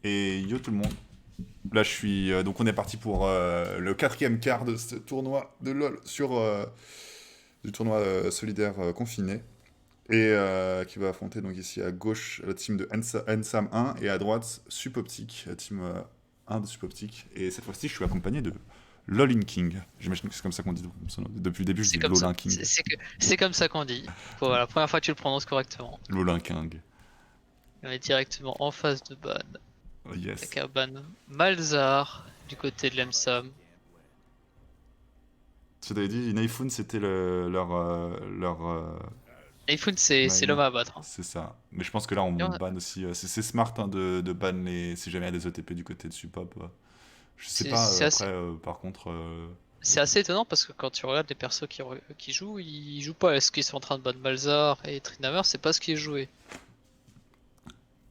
Et yo tout le monde. Là, je suis. Donc, on est parti pour le quatrième quart de ce tournoi de LoL du tournoi solidaire confiné. Et qui va affronter donc ici à gauche la team de Ensam 1 et à droite Supoptic, la team 1 de Supoptic. Et cette fois-ci, je suis accompagné de Lolin King. J'imagine que c'est comme ça qu'on dit son nom. Depuis le début, je C'est dis comme ça. Lolin King. C'est comme ça qu'on dit. Voilà, la première fois que tu le prononces correctement. Lolin King. On est directement en face de Ban. Oh, yes. Avec un Ban Malzar du côté de l'Emsam. Tu t'avais dit, Inaifoon, c'était leur iPhone, c'est main. l'homme à battre, hein. C'est ça. Mais je pense que là, on Et ban aussi. C'est smart hein, de ban si jamais il y a des OTP du côté de Supop. Je sais pas, C'est après, assez, par contre. c'est assez étonnant parce que quand tu regardes les persos qui jouent, ils jouent pas. Est-ce qu'ils sont en train de ban Malzar et Tryndamere? C'est pas ce qui est joué.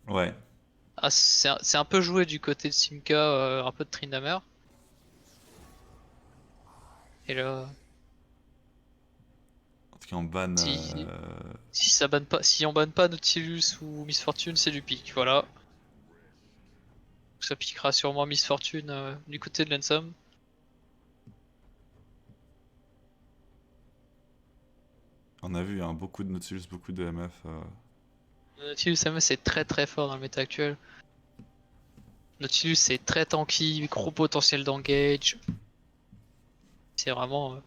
Ouais. Ah, c'est un peu joué du côté de Simka, un peu de Tryndamere. Et là, En tout cas, on ban. si, si ça banne pas, si on banne pas Nautilus ou Miss Fortune, c'est du pick. Voilà. Ça piquera sûrement Miss Fortune du côté de l'Ensam. On a vu hein, beaucoup de Nautilus, beaucoup de MF. Nautilus MS c'est très très fort dans le méta actuel. Nautilus c'est très tanky, gros potentiel d'engage. C'est vraiment.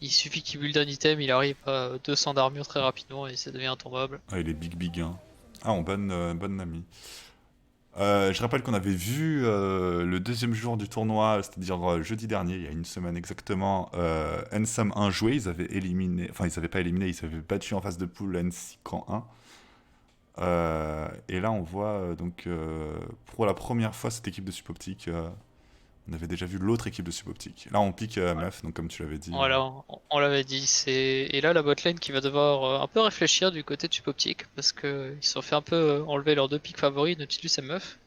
Il suffit qu'il build un item, il arrive à 200 d'armure très rapidement et ça devient intombable. Ah, il est big hein. Ah, on ban Nami. Je rappelle qu'on avait vu le deuxième jour du tournoi, c'est-à-dire jeudi dernier, il y a une semaine exactement, Ensam 1 joué, ils avaient éliminé, enfin ils avaient pas éliminé, ils avaient battu en phase de poule NC Camp 1. Et là on voit donc pour la première fois cette équipe de Supoptic, on avait déjà vu l'autre équipe de Supoptic. Là on pique MF, donc comme tu l'avais dit. Voilà, on l'avait dit. Et là la botlane qui va devoir un peu réfléchir du côté de Supoptic parce que ils se sont fait un peu enlever leurs deux picks favoris, Nautilus et Meuf.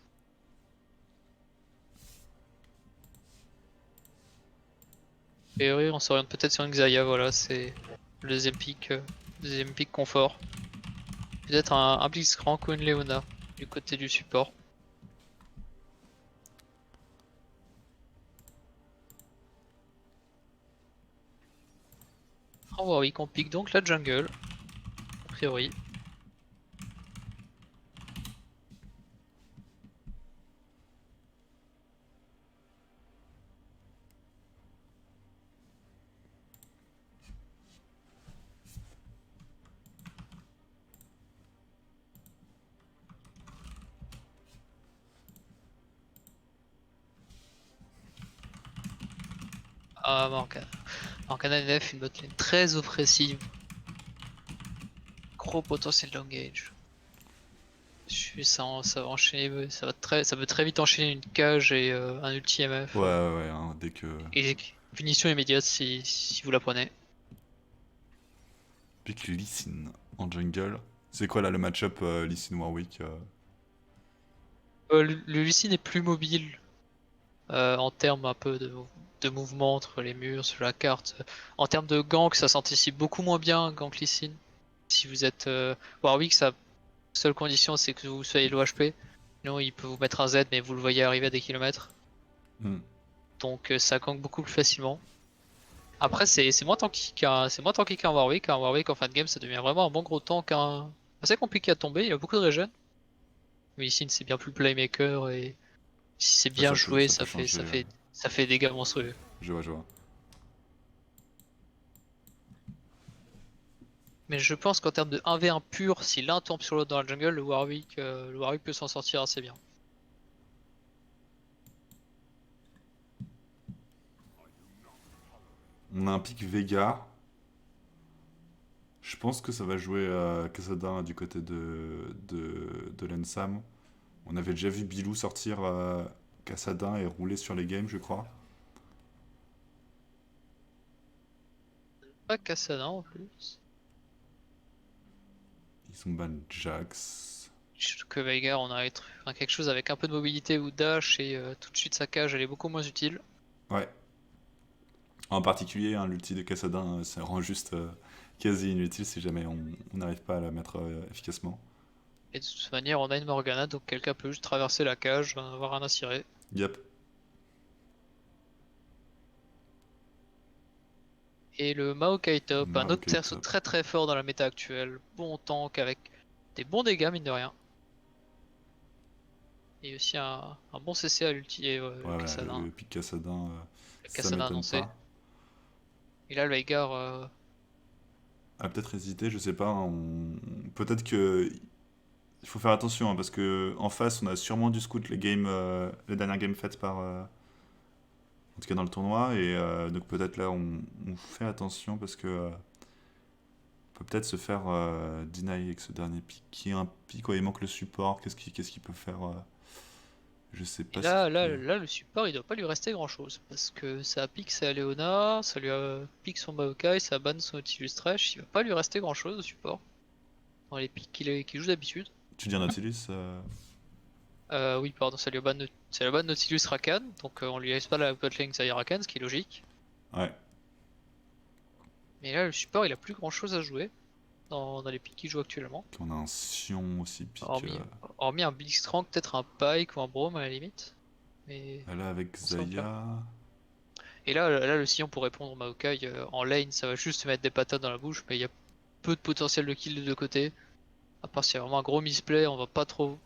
Et oui, on s'oriente peut-être sur une Xayah, voilà, c'est le deuxième pick confort. Peut-être un Blitzcrank ou une Leona du côté du support. En Warwick, on pique donc la jungle, a priori. Ah, Morgana NF, une botlane très oppressive. Gros potentiel d'engage. Ça va enchaîner, ça peut très vite enchaîner une cage et un ulti Ouais, MF. ouais, ouais, hein, dès que. Et punition immédiate si vous la prenez. Pique Lee Sin en jungle. C'est quoi là le match-up Lee Sin Warwick Le Lee Sin est plus mobile en termes un peu de mouvement entre les murs sur la carte. En termes de gank, ça s'anticipe beaucoup moins bien gank Lee Sin. Si vous êtes Warwick, sa seule condition c'est que vous soyez low HP. Sinon, il peut vous mettre un Z, mais vous le voyez arriver à des kilomètres. Hmm. Donc ça gank beaucoup plus facilement. Après, c'est moins tanky qu'un Warwick. Un Warwick en fin de game, ça devient vraiment un bon gros tank. Assez compliqué à tomber, il a beaucoup de regen. Mais ici, c'est bien plus playmaker et si c'est Ouais, bien joué, ça peut changer. ça fait des dégâts monstrueux. Je vois, je vois. Mais je pense qu'en termes de 1v1 pur, si l'un tombe sur l'autre dans la jungle, le Warwick peut s'en sortir assez bien. On a un pic Vega. Je pense que ça va jouer Casadin du côté de l'Ensam. On avait déjà vu Bilou sortir Cassadin et rouler sur les games, je crois. Pas Cassana en plus. Ils ont ban Jax. Surtout que Veigar, quelque chose avec un peu de mobilité ou dash et tout de suite sa cage, elle est beaucoup moins utile. Ouais. En particulier, hein, l'ulti de Cassadin, ça rend juste quasi inutile si jamais on n'arrive pas à la mettre efficacement. Et de toute manière, on a une Morgana, donc quelqu'un peut juste traverser la cage, avoir un ciré. Yep. Et le Maokai Top, un autre Ok, perso top. très très fort dans la méta actuelle. Bon tank avec des bons dégâts, mine de rien. Et aussi un bon CC à l'ulti et Ouais, le ouais, Kassadin. le pic Cassadin, Le ça Kassadin m'étonne annoncé. pas. Et là, le Veigar, Ah, peut-être hésiter, je sais pas. Peut-être que. Il faut faire attention, hein, parce que en face, on a sûrement dû scout les dernières games faites par. En tout cas dans le tournoi, et donc peut-être là, on fait attention parce que. On peut peut-être se faire deny avec ce dernier pic. Qui est un pic, quoi, il manque le support. Qu'est-ce qu'il peut faire Je sais et pas ce qu'il peut. là, le support, il doit pas lui rester grand chose. Parce que ça pique sa Leona, ça lui pique son Maokai, ça banne son Nautilus Thresh. Il va pas lui rester grand chose au support. Dans les pics qu'il joue d'habitude. Tu dis un Nautilus Oui, pardon, ça lui banne Nautilus Rakan. Donc on lui laisse pas la botlane Xayah Rakan, ce qui est logique. Ouais. Mais là, le support, il a plus grand chose à jouer dans les pics qu'il joue actuellement. On a un Sion aussi, pic. Hormis, hormis un Blitzcrank, peut-être un Pyke ou un Braum à la limite. Mais Là, avec on s'en faire. Zaya. Et là, le sillon pour répondre au Maokai en lane, ça va juste se mettre des patates dans la bouche, mais il y a peu de potentiel de kill des deux côtés. À part s'il y a vraiment un gros misplay, on va pas trop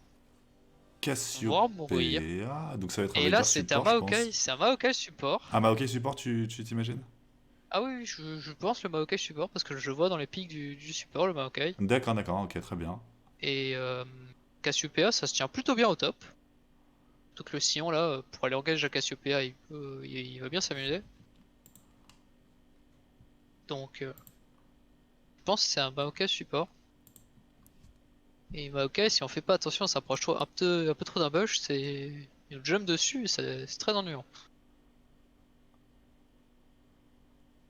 voir mourir. Cassiopeia. Donc ça va être un Et là, Veigar support, je pense. C'est un Maokai Ah, support. bah ok, support, tu t'imagines? Ah oui, oui, je pense le Maokai support parce que je le vois dans les pics du support, le Maokai. D'accord, ok, très bien. Et Cassiopeia, ça se tient plutôt bien au top. Donc le sillon là, pour aller engage à Cassiopeia, il va bien s'amuser. Donc je pense que c'est un Maokai support. Et Maokai, si on fait pas attention, on s'approche un peu trop d'un bush, il nous jump dessus et c'est très ennuyant.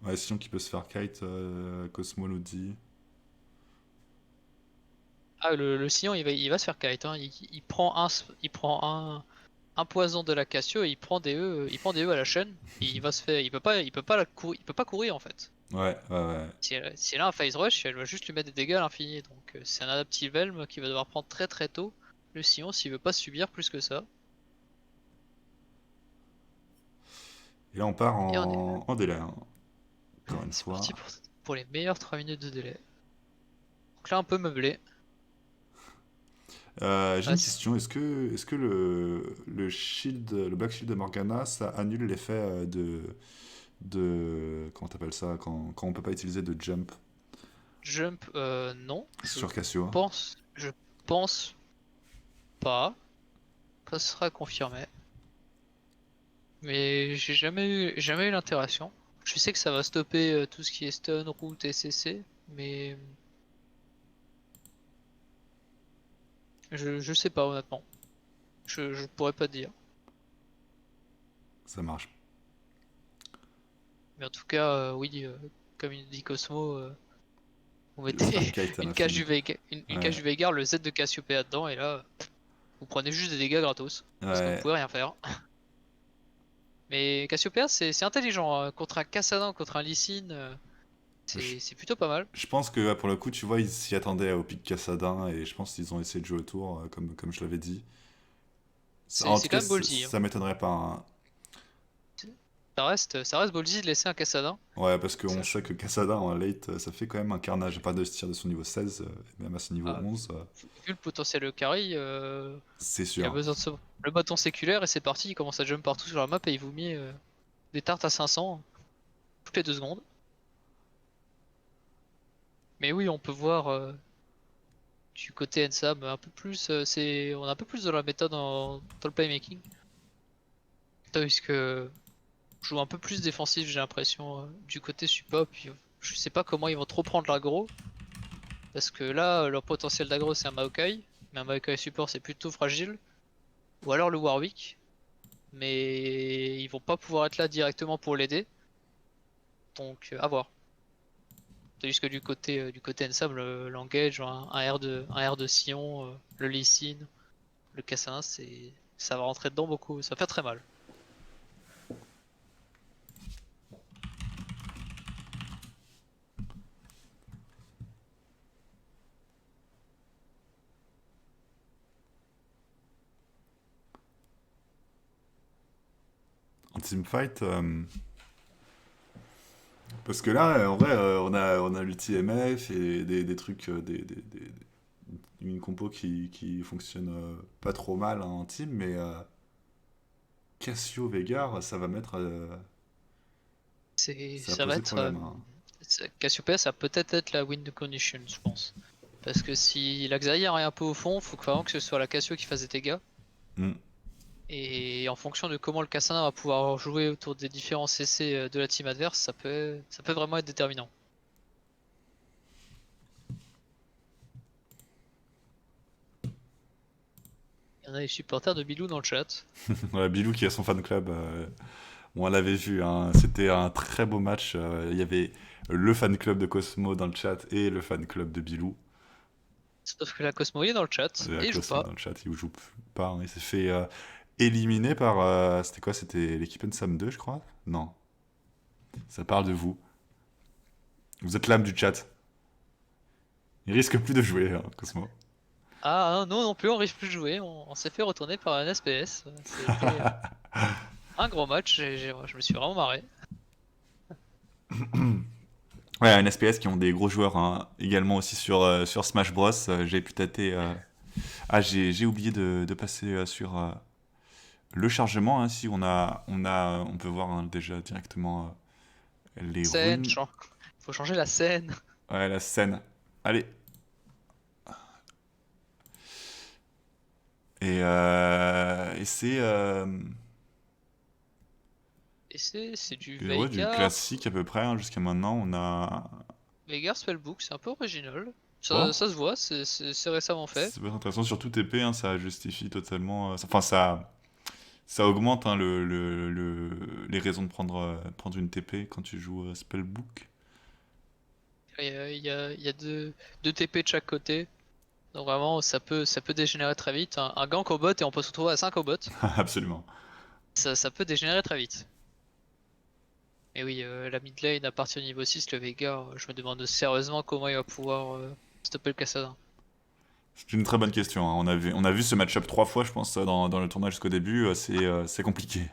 Ouais, Sion qui peut se faire kite, Cosmo nous dit. Ah, le sillon, il va se faire kite, hein. Il prend un poison de la Cassio et il prend des E à la chaîne. Et il va se faire, il peut pas courir en fait. Ouais. Si elle a un phase rush, elle va juste lui mettre des dégâts à l'infini. Donc c'est un adaptive Helm qui va devoir prendre très très tôt le sillon s'il veut pas subir plus que ça. Et là, on part Et on est, en délai, hein, encore une c'est fois. parti pour les meilleures 3 minutes de délai. Donc là, un peu meublé. J'ai Ouais, une question. Est-ce que le shield, le Black Shield de Morgana, ça annule l'effet comment t'appelles ça, quand on peut pas utiliser de jump Jump, non, sur Cassio? je pense pas. Ça sera confirmé. Mais jamais eu l'interaction. Je sais que ça va stopper tout ce qui est stun, route et CC, mais je sais pas honnêtement. Je pourrais pas te dire. Ça marche. Mais en tout cas, oui, comme il dit Cosmo, vous Il va se faire mettez kite à une cage l'infini. une cage Ouais. du Veigar, le Z de Cassiopeia dedans, et là, vous prenez juste des dégâts gratos. Parce que vous Ouais. pouvez rien faire. Mais Cassiopeia, c'est intelligent, hein. Contre un Kassadin, contre un Lee Sin, Je, c'est plutôt pas mal. je pense que pour le coup, tu vois, ils s'y attendaient au pic Cassadin et je pense qu'ils ont essayé de jouer autour, comme je l'avais dit. En tout C'est quand cas, même ballsy, hein. ça m'étonnerait pas, hein. Ça reste ballsy de laisser un Kassadin. Ouais, parce qu'on Sach- sait que Cassadin en late, ça fait quand même un carnage. Pas de se tirer de son niveau 16, même à son niveau ah, 11, vu le potentiel de carry, c'est il a sûr. besoin de le bâton séculaire et c'est parti, il commence à jump partout sur la map et il vous met des tartes à 500 toutes les 2 secondes. Mais oui, on peut voir du côté Ensam un peu plus, on a un peu plus de la méthode dans le playmaking. Puisque je joue un peu plus défensif, j'ai l'impression, du côté support. Puis je sais pas comment ils vont trop prendre l'aggro. Parce que là, leur potentiel d'aggro c'est un Maokai. Mais un Maokai support c'est plutôt fragile. Ou alors le Warwick. Mais ils vont pas pouvoir être là directement pour l'aider. Donc à voir. Tandis que du côté Ensam, l'engage, un R de Sion, le Lee Sin, le Kassadin, ça va rentrer dedans beaucoup. Ça va faire très mal. En teamfight, parce que là, en vrai, on a l'UTMF et des trucs, une compo qui fonctionne pas trop mal hein, en team, mais Cassio Vegar, ça va Ça va poser être. problème. Hein. Cassiopeia, ça va peut-être être la win condition, je pense. Parce que si la Xayah est un peu au fond, faut vraiment que ce soit la Cassio qui fasse des dégâts. Hmm. Et en fonction de comment le Cassandra va pouvoir jouer autour des différents CC de la team adverse, ça peut vraiment être déterminant. Il y en a les supporters de Bilou dans le chat. Ouais, Bilou qui a son fan club, on l'avait vu, hein, c'était un très beau match. Il y avait le fan club de Cosmo dans le chat et le fan club de Bilou. Sauf que la Cosmo est dans le chat La et il joue Cosmo pas. dans le chat, il joue pas. Hein. Il s'est fait éliminer par. C'était quoi? C'était l'équipe Ensam 2, je crois? Non. Ça parle de vous. Vous êtes l'âme du chat. Il risque plus de jouer, hein, Cosmo. Ah non, non plus, on risque plus de jouer. On s'est fait retourner par un SPS. C'était un gros match. Je me suis vraiment marré. Ouais, un SPS qui ont des gros joueurs hein, également aussi sur Smash Bros. J'ai pu tâter. Ah, j'ai oublié de passer sur le chargement. Hein, si on peut voir hein, déjà directement les Scène, runes. faut changer la scène. Ouais, la scène. Allez. Et c'est Et c'est du ouais, du Veigar. classique à peu près. Hein, jusqu'à maintenant, on a. Veigar Spellbook, c'est un peu original. Oh, Ça se voit, c'est récemment fait. c'est pas intéressant. Surtout TP, hein, ça justifie totalement. Enfin, ça augmente hein, les raisons de prendre une TP quand tu joues Spellbook. Il y a deux TP de chaque côté. Donc vraiment, ça peut dégénérer très vite. Un gank au bot et on peut se retrouver à 5 au bot. Absolument. Ça peut dégénérer très vite. Et oui, la mid lane à partir du niveau 6, le Veigar, je me demande sérieusement comment il va pouvoir stopper le Kassadin. C'est une très bonne question. Hein. On a vu ce match-up 3 fois, je pense, dans le tournoi jusqu'au début. C'est compliqué.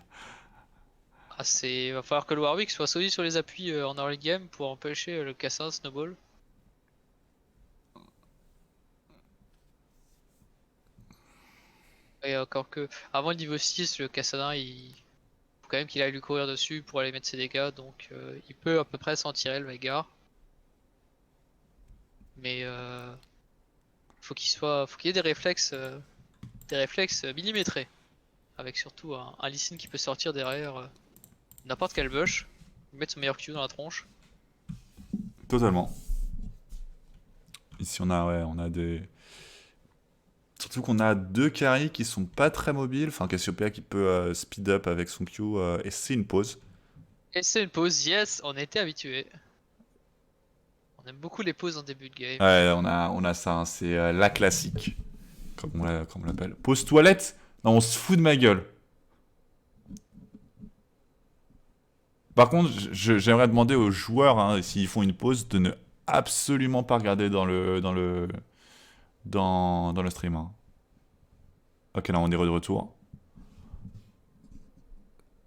Ah, va falloir que le Warwick soit solide sur les appuis en early game pour empêcher le Kassadin snowball. Et encore que, avant le niveau 6, le Kassadin, il faut quand même qu'il aille lui courir dessus pour aller mettre ses dégâts, donc il peut à peu près s'en tirer le Veigar. Mais faut qu'il y ait des réflexes millimétrés, avec surtout un Lee Sin qui peut sortir derrière n'importe quel bush, mettre son meilleur Q dans la tronche. Totalement. Ici, on a des. Surtout qu'on a deux carries qui sont pas très mobiles. Enfin, Cassiopeia qui peut speed up avec son Q et c'est une pause. Et c'est une pause, yes, on était habitué. On aime beaucoup les pauses en début de game. Ouais, on a ça. Hein. C'est la classique, comme on l'appelle. Pause toilette? Non, on se fout de ma gueule. Par contre, j'aimerais demander aux joueurs, hein, s'ils font une pause, de ne absolument pas regarder dans le stream. Hein. Ok, non, on est de retour. De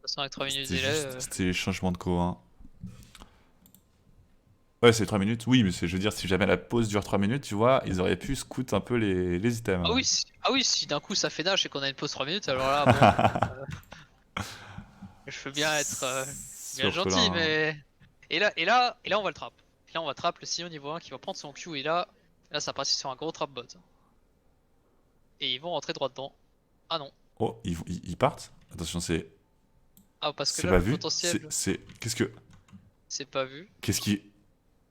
toute façon, avec 3 minutes de C'était délai, juste, c'était changement de co. Hein. Ouais, c'est 3 minutes. Oui, mais je veux dire, si jamais la pause dure 3 minutes, tu vois, ils auraient pu scout un peu les items. Ah oui, ah oui, si d'un coup ça fait dash et qu'on a une pause 3 minutes, alors là, bon, je veux bien être Surtout là. gentil, Hein. mais. Et là, on va le trap. Et là, on va trap le Sion niveau 1 qui va prendre son Q, et là, ça passe sur un gros trap bot. Et ils vont rentrer droit dedans. Ah non. Oh, ils partent? Attention, c'est. Ah, parce que C'est là, pas le vu? potentiel, Qu'est-ce que. c'est pas vu. Qu'est-ce qui.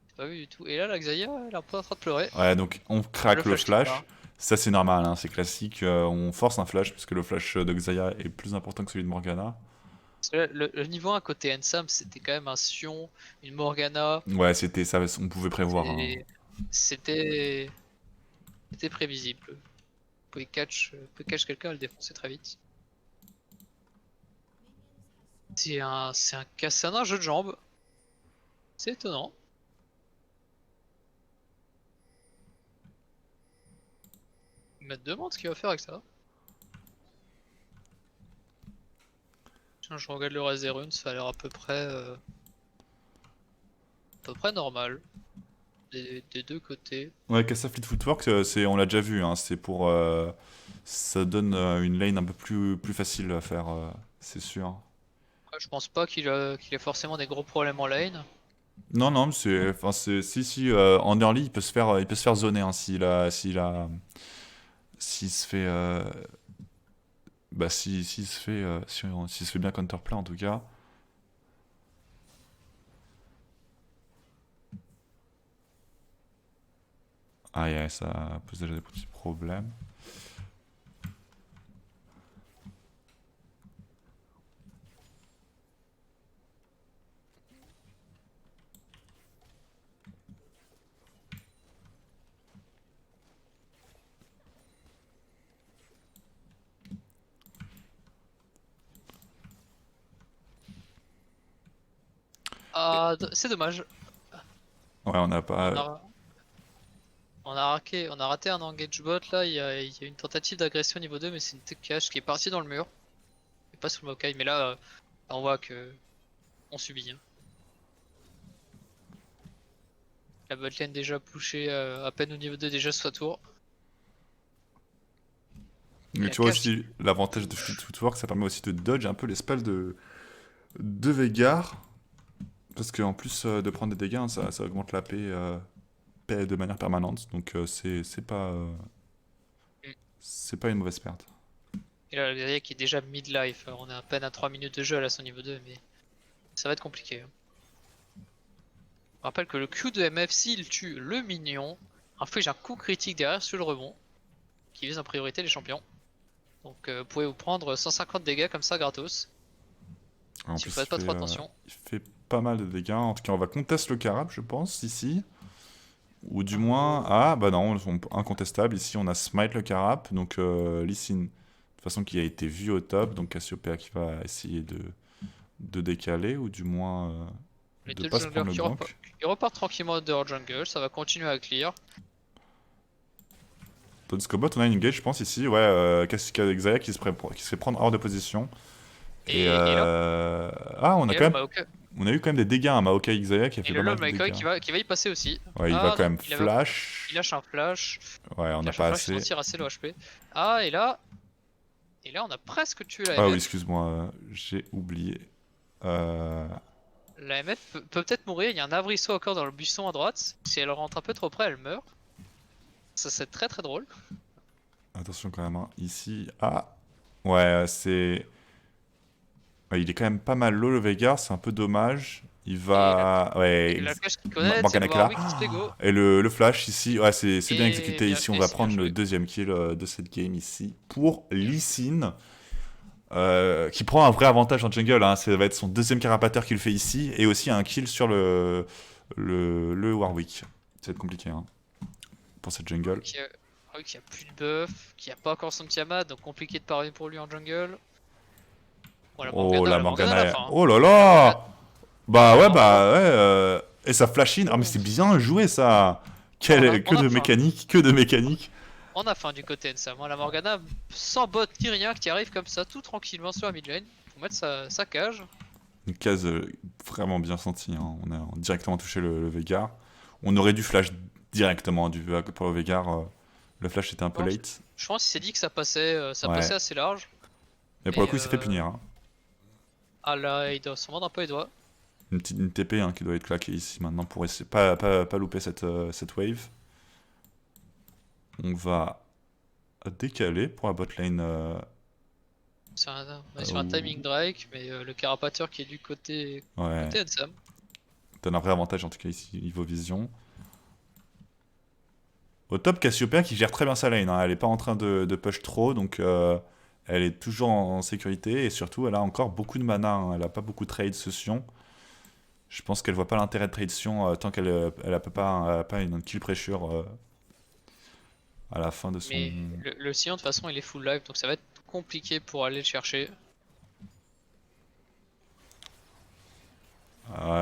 C'est pas vu du tout. Et là, la Xayah, elle est un peu en train de pleurer. Ouais, donc on Ah, le craque le flash qui flash. part. Ça, c'est normal, hein, c'est classique. On force un flash, parce que le flash de Xayah est plus important que celui de Morgana. Parce que là, le niveau 1 côté Ensam, c'était quand même un Sion, une Morgana. Ouais, c'était ça, on pouvait prévoir. Hein. C'est- C'était c'était prévisible. Vous pouvez catch quelqu'un, le défoncer très vite. C'est un Kassadin jeu de jambes. C'est étonnant. Je me demande ce qu'il va faire avec ça. Tiens, je regarde le reste des runes, ça a l'air à peu près normal. Des deux côtés. Ouais, Casa Fleet Footwork, on l'a déjà vu, hein, c'est pour... ça donne une lane un peu plus facile à faire, c'est sûr. Après, je pense pas qu'il ait forcément des gros problèmes en lane. Non, non, mais c'est... Enfin, si, en early, il peut se faire zoner, hein, s'il se fait... bah, s'il se fait... s'il se fait bien counterplay, en tout cas. Ah, yeah, ça pose déjà des petits problèmes. Ah, c'est dommage. Ouais, on n'a On pas... a, on a raté un engage bot là. Il y a une tentative d'agression niveau 2, mais c'est une tech cache qui est partie dans le mur. Et pas sous le Maokai. Mais là, on voit que on subit, hein. La botlane déjà pushée à peine au niveau 2 déjà sur sa tour. Mais La tu vois cache qui aussi, l'avantage de Fleet Footwork, ça permet aussi de dodge un peu les spells de Veigar. Parce qu'en plus de prendre des dégâts, hein, ça augmente la paix de manière permanente. Donc c'est pas une mauvaise perte. Et là, le guerrier qui est déjà mid-life. On est à peine à 3 minutes de jeu là, son niveau 2, mais ça va être compliqué, hein. Je rappelle que le Q de MF, s'il tue le mignon, inflige un coup critique derrière sur le rebond, qui vise en priorité les champions. Donc vous pouvez vous prendre 150 dégâts comme ça gratos, En si vous plus, faites pas trop attention. il fait pas mal de dégâts. En tout cas, on va contester le carab, je pense, ici. Ou du moins... Ah, bah non, incontestable. Ici, on a smite le carap. Donc, Lee Sin, de toute façon, qui a été vu au top. Donc, Cassiopeia qui va essayer de décaler, ou du moins Les de deux pas se junglers prendre le gank. qui repartent tranquillement de leur jungle, ça va continuer à clear. Tandis qu'au bot, on a une engage, je pense, ici. Ouais, Xayah qui se fait prendre hors de position. Et, Et là, ah, et là, le Maokai, on a eu quand même des dégâts, un Maokai Xayah qui a et fait le pas mal LoL de Maokai dégâts. qui va y passer aussi. Ouais, il va Ah quand non, même il flash. lâche un flash. Ouais, on Il n'a lâche un pas flash, il assez. retire assez le HP. Ah, et là on a presque tué la Ah oui, MF. excuse-moi, j'ai oublié. Euh, La MF peut peut-être mourir, il y a un abrisseau encore dans le buisson à droite. Si elle rentre un peu trop près, elle meurt. Ça c'est très très drôle. Attention quand même, hein. Ici. Ah! Ouais, c'est. Ouais, il est quand même pas mal low le Veigar, c'est un peu dommage. Il Et va. et Ouais, la cache qui connaît, c'est le Morgana qui est là. Warwick qui se fait go. Et le flash ici, ouais, c'est bien Et exécuté. bien, Ici, on et va c'est bien prendre le joué. deuxième kill de cette game ici pour Bien Lee joué. Sin. Qui prend un vrai avantage en jungle, hein. Ça va être son deuxième carapateur qu'il fait ici, et aussi un kill sur le Warwick. Ça va être compliqué, hein, pour cette jungle. Warwick qui a plus de buff, qui a pas encore son Tiamat, donc compliqué de parler pour lui en jungle. Bon, Oh, la La Morgana à la Morgana fin, hein. Oh là La Morgana, là. Bah la ouais, Morgana, bah ouais. Et ça flash in. Ah mais c'est bien joué ça. Que on a de faim. mécanique, que de mécanique. On a faim du côté NSAM, hein. La Morgana, sans bot ni rien, qui arrive comme ça, tout tranquillement sur la mid lane, pour mettre sa cage. Une case vraiment bien sentie, hein. On a directement touché le Veigar. On aurait dû flash directement pour le Veigar. Le flash était un peu late. Je pense qu'il s'est dit que ça Ouais. passait assez large. Mais pour le Mais coup, il s'est fait punir, hein. ah là, il doit se mordre un peu les doigts. Une TP, hein, qui doit être claquée ici maintenant pour essayer pas louper cette wave. On va décaler pour la bot lane. On est sur un timing Drake, mais le carapateur qui est du Ouais, côté NSAM. donne un vrai avantage en tout cas ici, niveau vision. Au top, Cassiopeia qui gère très bien sa lane, hein. Elle est pas en train de push trop, donc elle est toujours en sécurité, et surtout elle a encore beaucoup de mana, hein. Elle a pas beaucoup de trade ce Sion. Je pense qu'elle voit pas l'intérêt de trade Sion tant qu'elle a pas une kill pressure à la fin de son... Mais le Sion de toute façon il est full life, donc ça va être compliqué pour aller le chercher.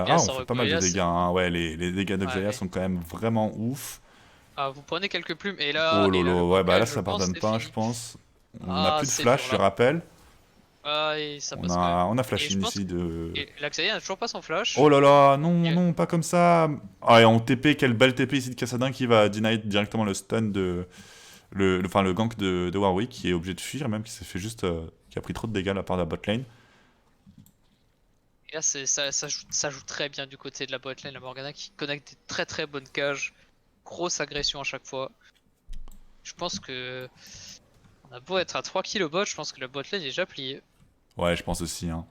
Et là, Ah, on ça fait pas mal de Goya, dégâts, hein. Ouais, les dégâts de ouais, Xayah sont quand même vraiment ouf. ah, vous prenez quelques plumes, Oh et là le lolo, ouais, bah Maokai, là je ça pense pardonne c'est pas, je fini. pense. On n'a Ah, plus de c'est dur flash, je là. rappelle. Ah, et ça On passe quand même. a Et flash je in pense ici de... et l'Axaïen n'a toujours pas son flash. Oh là là, Donc, non, non, pas comme ça. Ah, et en TP, quelle belle TP ici de Kassadin qui va deny directement le stun de... Enfin, le gank de Warwick qui est obligé de fuir, même qui s'est fait juste... qui a pris trop de dégâts de la part de la bot lane. et là, ça joue très bien du côté de la botlane, la Morgana qui connecte des très très bonnes cages. Grosse agression à chaque fois. Je pense que on a beau être à 3 kills au bot, je pense que la botlane est déjà pliée. Ouais, je pense aussi, hein.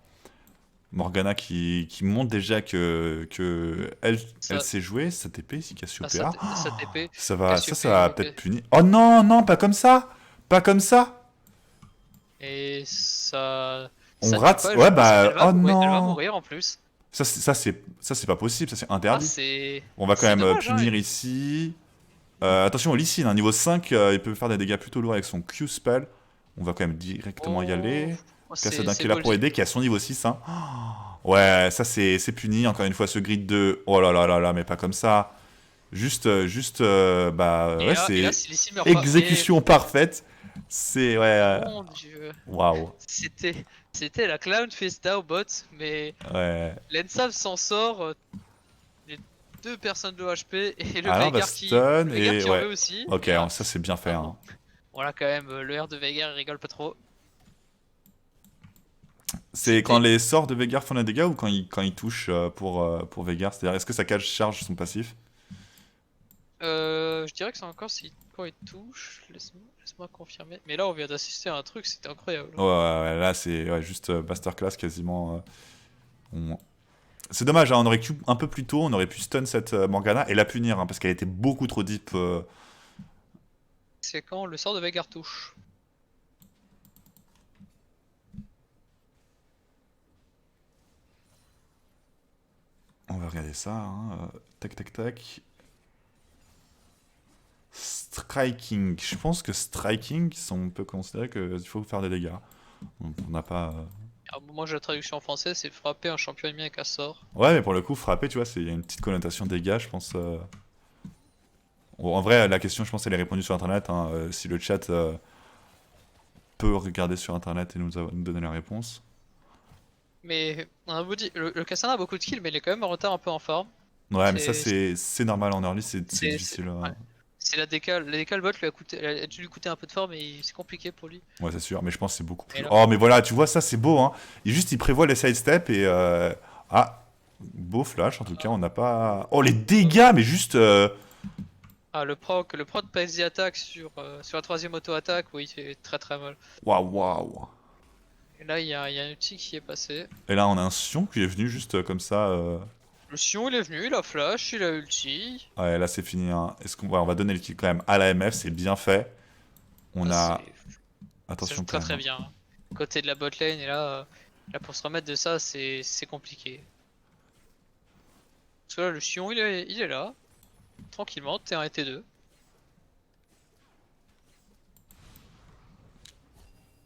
Morgana qui montre déjà que elle Ça, sait jouer, sa TP ici, Cassiopeia. sa TP, Ça va peut-être punir. Oh non, non, pas comme ça! Pas comme ça! et ça On tue rate? pas, je Ouais, pense bah, qu'elle va oh mourir, elle va non! mourir en plus. Ça, c'est pas possible, ça, c'est Ah, interdit. On va quand c'est même dommage, hein. punir ici. Attention, Lee Sin, hein, niveau 5, il peut faire des dégâts plutôt lourds avec son Q-spell. On va quand même directement y Oh, aller. Kassadin c'est qui est là pour ballsy. aider, qui a son niveau 6, hein. Ouais, ça c'est puni, encore une fois, ce grid de... Oh là là là là, mais pas comme ça. Bah ouais, Et là, c'est si Lissy meurt pas, mais exécution parfaite. C'est, ouais, mon dieu, waouh. c'était, c'était la Clown Fiesta au bot, mais Ouais. l'Ensav s'en sort, les deux personnes de HP et Alors, bah stun Le Veigar et... qui en Ouais. veut aussi. Ok, Et là, ça c'est bien fait, ah bon. hein. Voilà, quand même, le R de Veigar il rigole pas trop. C'est quand C'était, les sorts de Veigar font des dégâts ou quand il touche pour Veigar? C'est-à-dire, est-ce que sa cage charge son passif? je dirais que c'est encore si quand il touche, laisse-moi confirmer. Mais là, on vient d'assister à un truc, c'était incroyable. Ouais, ouais, ouais, là c'est juste masterclass quasiment. C'est dommage, hein, on aurait pu un peu plus tôt, on aurait pu stun cette Morgana et la punir, hein, parce qu'elle était beaucoup trop deep. C'est quand le sort de Veigar touche. On va regarder ça, hein. Tac, tac, tac. Striking. Je pense que striking, on peut considérer qu'il faut faire des dégâts. On n'a pas. Alors, moi, j'ai la traduction en français, c'est frapper un champion ennemi avec un sort. Ouais, mais pour le coup, frapper, tu vois, il y a une petite connotation dégâts, je pense. Bon, en vrai, la question, je pense, elle est répondue sur internet, hein. Si le chat peut regarder sur internet et nous donner la réponse. Mais on a beau dire, le Cassandra a beaucoup de kills, mais il est quand même en retard un peu en forme. Ouais, mais ça, C'est c'est normal en early, c'est c'est- difficile. ouais. C'est la décale bot lui a coûté, elle a dû lui coûter un peu de forme et c'est compliqué pour lui. Ouais, c'est sûr, mais je pense que c'est beaucoup Et plus. là, Oh, mais voilà, tu vois, ça, c'est beau, hein. Il prévoit les sidesteps et. Ah, beau flash, en tout cas, on n'a pas. Oh, les dégâts, mais juste. ah, le proc pace the attack sur la troisième auto-attaque, oui, il fait très très mal. Waouh, waouh. Et là, il y a un outil qui est passé. Et là, on a un Sion qui est venu juste comme ça. Le Sion, il est venu, il a flash, il a ulti. Ouais, là, c'est fini, hein. Ouais, on va donner le kill quand même à la MF, c'est bien fait. On Ça, a. ça joue Attention quand très même, très hein. bien. Côté de la bot lane, et là pour se remettre de ça, c'est compliqué. Parce que là, le Sion, il est là, tranquillement, T1 et T2.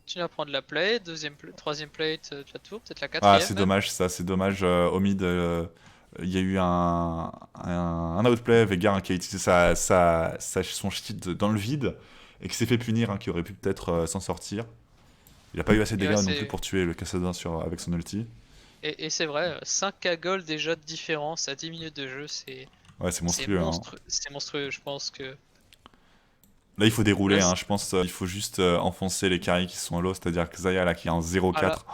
Continue à prendre la plate, troisième plate de la tour, peut-être la Ah, quatrième c'est même. dommage, ça, c'est dommage. Au mid, il y a eu un outplay, Veigar, hein, qui a utilisé son shield dans le vide et qui s'est fait punir, hein, qui aurait pu peut-être s'en sortir. Il a pas eu assez de Et dégâts ouais, non plus pour tuer le Cassadin avec son ulti. et c'est vrai, 5K gold déjà de différence à 10 minutes de jeu, Ouais, c'est monstrueux, hein. c'est monstrueux, je pense que... Là, il faut dérouler, Là, hein. Je pense il faut juste enfoncer les carries qui sont low, c'est-à-dire que Zaya, là, qui est en ah, 0-4.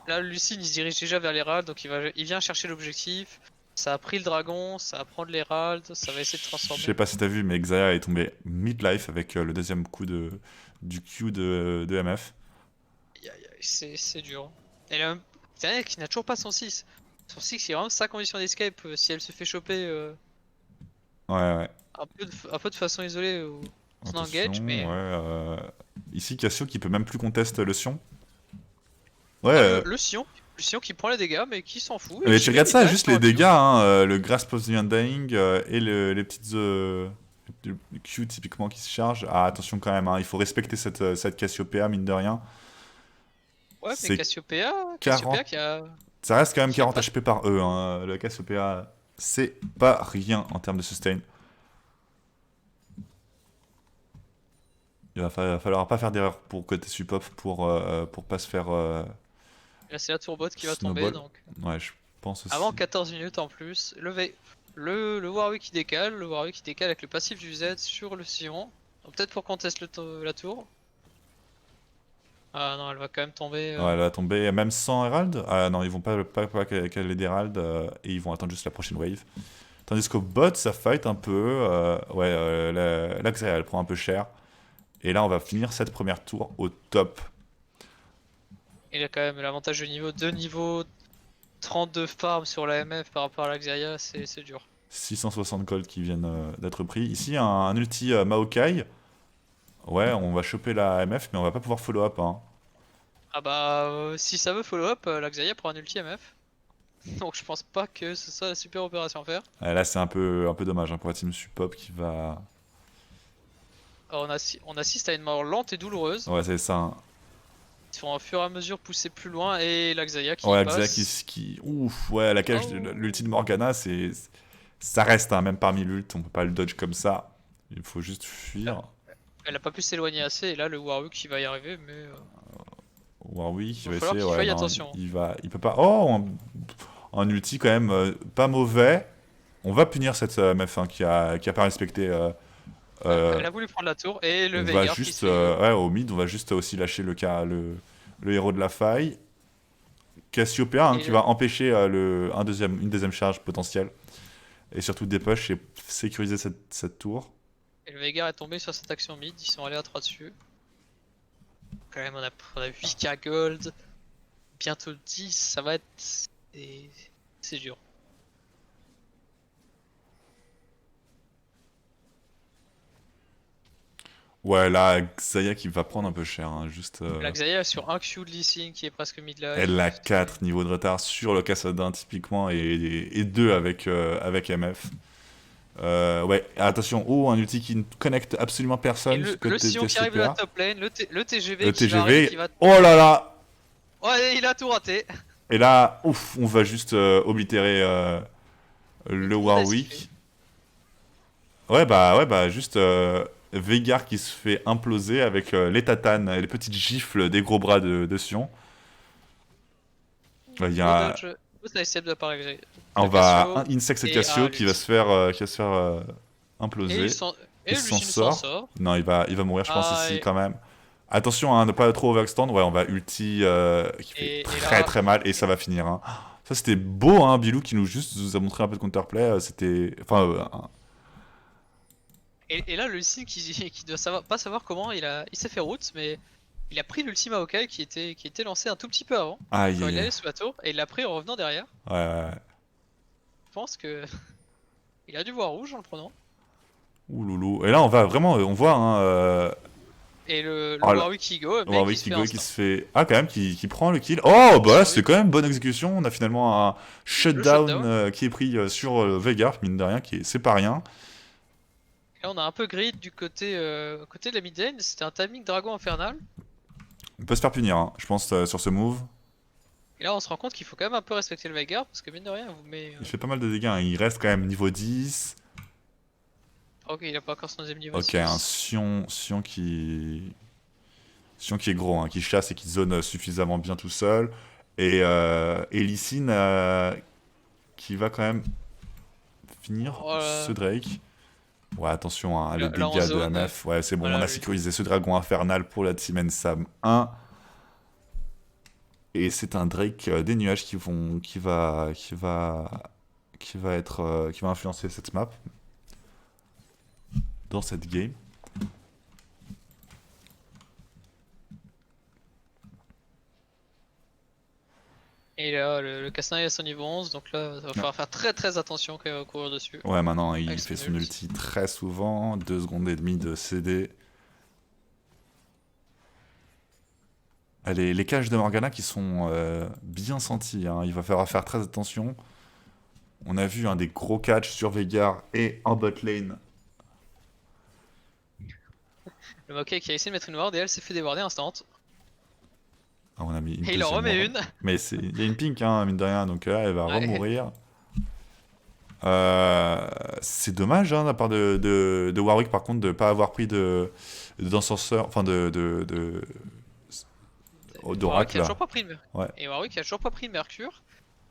là, Lucine, il se dirige déjà vers l'Herald, donc il vient chercher l'objectif. Ça a pris le dragon, ça va prendre l'Herald, ça va essayer de Je transformer. sais pas si t'as vu, mais Xayah est tombé mid-life avec le deuxième coup du Q de MF. Aïe, aïe, aïe, c'est dur. Et là, c'est vrai qu'il n'a toujours pas son 6. Son 6, il a vraiment sa condition d'escape si elle se fait choper Ouais, ouais. un peu de façon isolée ou son Attention, engage, ouais. mais Ici, Cassio qui peut même plus contester le Sion. Ouais, ah, le Sion qui prend les dégâts, mais qui s'en fout et mais tu qui met regardes les ça, dash juste sur les un Q. dégâts, hein, le Grasp of the Undying et les petites le Q typiquement qui se charge. Ah, attention quand même, hein, il faut respecter cette Cassiopeia, mine de rien. Ouais, mais C'est Cassiopeia 40. Ça reste quand même qui a 40 pas. HP par E, hein. Le Cassiopeia, c'est pas rien en termes de sustain. Il va falloir pas faire d'erreur pour côté suppop pour pas se faire Là, c'est la tour bot qui va tomber, Snowball. donc. Ouais, je pense Avant aussi. 14 minutes en plus, le Warwick qui décale, avec le passif du Z sur le sillon. Donc peut-être pour qu'on teste la tour. Ah non, elle va quand même tomber. Ouais, elle va tomber même sans Herald. Ah non, ils vont pas caler d'Herald et ils vont attendre juste la prochaine wave. Tandis qu'au bot, ça fight un peu. Ouais, la Xayah, elle prend un peu cher. Et là, on va finir cette première tour au top. Il a quand même l'avantage de niveau 2, niveau 32 farm sur la MF par rapport à la Xayah, c'est dur. 660 gold qui viennent d'être pris. Ici, un ulti Maokai. Ouais, on va choper la MF, mais on va pas pouvoir follow up. Hein. Ah bah, si ça veut follow up, la Xayah prend un ulti MF. Donc je pense pas que ce soit la super opération à faire. Là, c'est un peu dommage hein, pour la team Supop qui va. Alors, on assiste à une mort lente et douloureuse. Ouais, c'est ça. Hein. Ils vont au fur et à mesure pousser plus loin et la Xayah qui Ouais, Xayah passe. Ouf, ouais, la cage, Oh. l'ulti de Morgana, c'est. Ça reste, hein, même parmi l'ult, on peut pas le dodge comme ça. Il faut juste fuir. Elle a pas pu s'éloigner assez et là le Warwick qui va y arriver mais Warwick, il va va falloir essayer, qu'il ouais, fasse non, attention. il peut pas. Oh, un ulti quand même pas mauvais. On va punir cette MF1 qui a pas respecté. Elle a voulu prendre la tour et le On va Veigar qui se juste, fait YO. ouais, au mid, on va juste aussi lâcher le héros de la faille. Cassiopeia hein, Et qui le, va empêcher une deuxième charge potentielle. Et surtout des push et sécuriser cette tour. et le Veigar est tombé sur cette action mid, ils sont allés à 3 dessus. Quand même on a 8k gold, bientôt 10, ça va être... C'est dur. Ouais, là, Xayah qui va prendre un peu cher. Hein, juste, La Xayah sur un Q de Lee Sin qui est presque mid-life. elle a 4 niveaux de retard sur le Kassadin typiquement et 2 avec MF. Ouais, attention, oh, un ulti qui ne connecte absolument Et personne le côté Sion qui arrive de la Cassiopeia. top lane, le Le TGV qui va arriver, qui TGV, va... oh là là. Ouais, il a tout raté. Et là, ouf, on va juste oblitérer Une le fournaise qu'il fait. Warwick. Ouais, bah, juste Veigar qui se fait imploser avec les tatanes et les petites gifles des gros bras de Sion. Il y Beau a, dodge. Beau sidestep de la part on de va Cassio. insect et Et Cassio l'ulti. qui va se faire Et, imploser. et Il le s'en Lucius s'en sort. sort. Non, il va mourir, je pense, Ah, ici quand même. Attention à ne pas trop overextend. Ouais, on va ulti qui fait et très là, très mal et ça va finir. Hein. Ça, c'était beau, hein, Bilou qui nous a montré un peu de counterplay. C'était. Enfin, et là, le Lucius qui doit pas savoir comment il s'est fait route, mais il a pris l'ultima Maokai qui était lancé un tout petit peu avant, aïe quand aïe il aïe. allait sous la tour, et il l'a pris en revenant derrière. Ouais, ouais. Je pense que il a dû voir rouge en le prenant. Ouh loulou. Et là, on va vraiment. On voit, hein. Et le Oh là. Warwick Igo, mais qui Warwick se qui fait go qui instant. se fait. Ah, quand même, qui prend le kill. Oh, bah là, Sur c'est 8, quand même bonne exécution. On a finalement un le shutdown shutdown. qui est pris sur Veigar, mine de rien, c'est pas rien. Et là, on a un peu grid du côté de la mid lane, c'était un timing dragon infernal. On peut se faire punir, hein, je pense, sur ce move. Et là, on se rend compte qu'il faut quand même un peu respecter le Veigar, parce que mine de rien, il vous met. Il fait pas mal de dégâts, hein. Il reste quand même niveau 10. Ok, il a pas encore son deuxième niveau Ok, un 6. Sion qui. Sion qui est gros, hein, qui chasse et qui zone suffisamment bien tout seul. Et Lee Sin qui va quand même finir Oh ce là, Drake. Ouais, attention, hein, les là en dégâts de zone. MF. Ouais, c'est bon, on Voilà, a lui. sécurisé ce dragon infernal pour la Team Ensam 1. Et c'est un Drake des nuages qui va influencer cette map dans cette game. Et là, le Castanet est à son niveau 11, donc là, il va falloir faire très très attention quand il va courir dessus. Ouais, maintenant il Avec fait son son ulti très souvent, 2 secondes et demie de CD. Ah, les caches de Morgana qui sont bien senties, hein. Il va falloir faire très attention. On a vu un des gros catchs sur Veigar et en bot lane. Le Maokai qui a essayé de mettre une ward et elle s'est fait déborder instant. Ah, on a mis une Et il en deuxième remet ward. une. Mais il y a une pink, hein, mine de rien, donc là elle va Ouais. remourir. C'est dommage hein, de la part de Warwick par contre de ne pas avoir pris d'ascenseur, enfin Warwick d'Oracle a là. toujours pas pris de Ouais. Et Warwick a toujours pas pris de Mercure.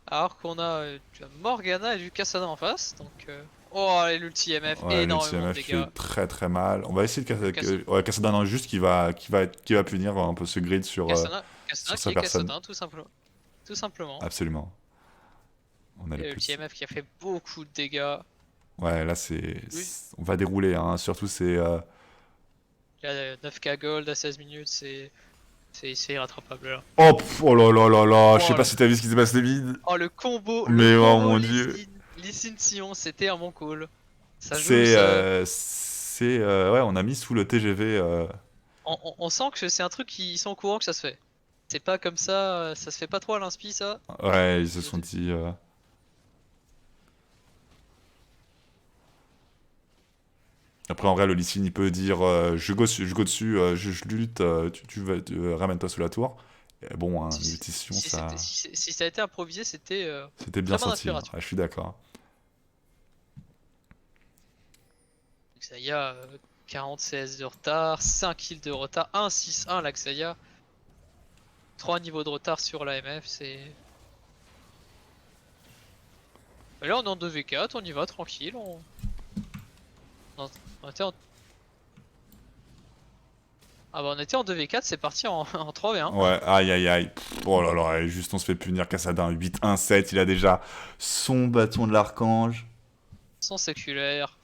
Alors qu'on a du Morgana et du Kassadin en face. Donc. Oh, et l'ulti MF, Ouais, énormément de l'ulti-MF qui dégâts. fait très très mal. On va essayer de Le Cass- ouais, casser d'un an juste qui va punir un peu ce grid Kassadin sur qui sa est personne. Kassadin, tout simplement. Tout simplement. Absolument. On a les Et petits. l'ulti MF qui a fait beaucoup de dégâts. Ouais, là Oui. on va dérouler, hein. Surtout c'est. Il a 9k gold à 16 minutes, c'est irrattrapable là. Oh, oh là là là là, je sais Oh, pas si t'as vu ce qui s'est passé vide. oh, le Mais oh combo mon Lee dieu. Sin, Lee Sin Sion, c'était un bon call. Ça joue, C'est. ça. Ouais, on a mis sous le TGV. On sent que c'est un truc qui sont au courant que ça se fait. C'est pas comme ça se fait pas trop à l'inspi ça. Ouais, ils se sont dit. Après, en vrai, le Lee Sin, il peut dire je go dessus, je lutte, ramène-toi sous la tour. Et bon, hein, Si, l'ultition, ça. si ça a été improvisé, c'était C'était bien très bonne senti, hein. inspiration. Ah, je suis d'accord. Xayah, 40 CS de retard, 5 kills de retard, 1-6-1 la Xayah. 3 niveaux de retard sur la MF, c'est. Et là on est en 2v4, on y va tranquille. On était en... Ah bah on était en 2v4, c'est parti en 3v1. Ouais, aïe aïe aïe. Oh là là, et juste on se fait punir Cassadin. 8-1-7, il a déjà son bâton de l'archange. Sans séculaire.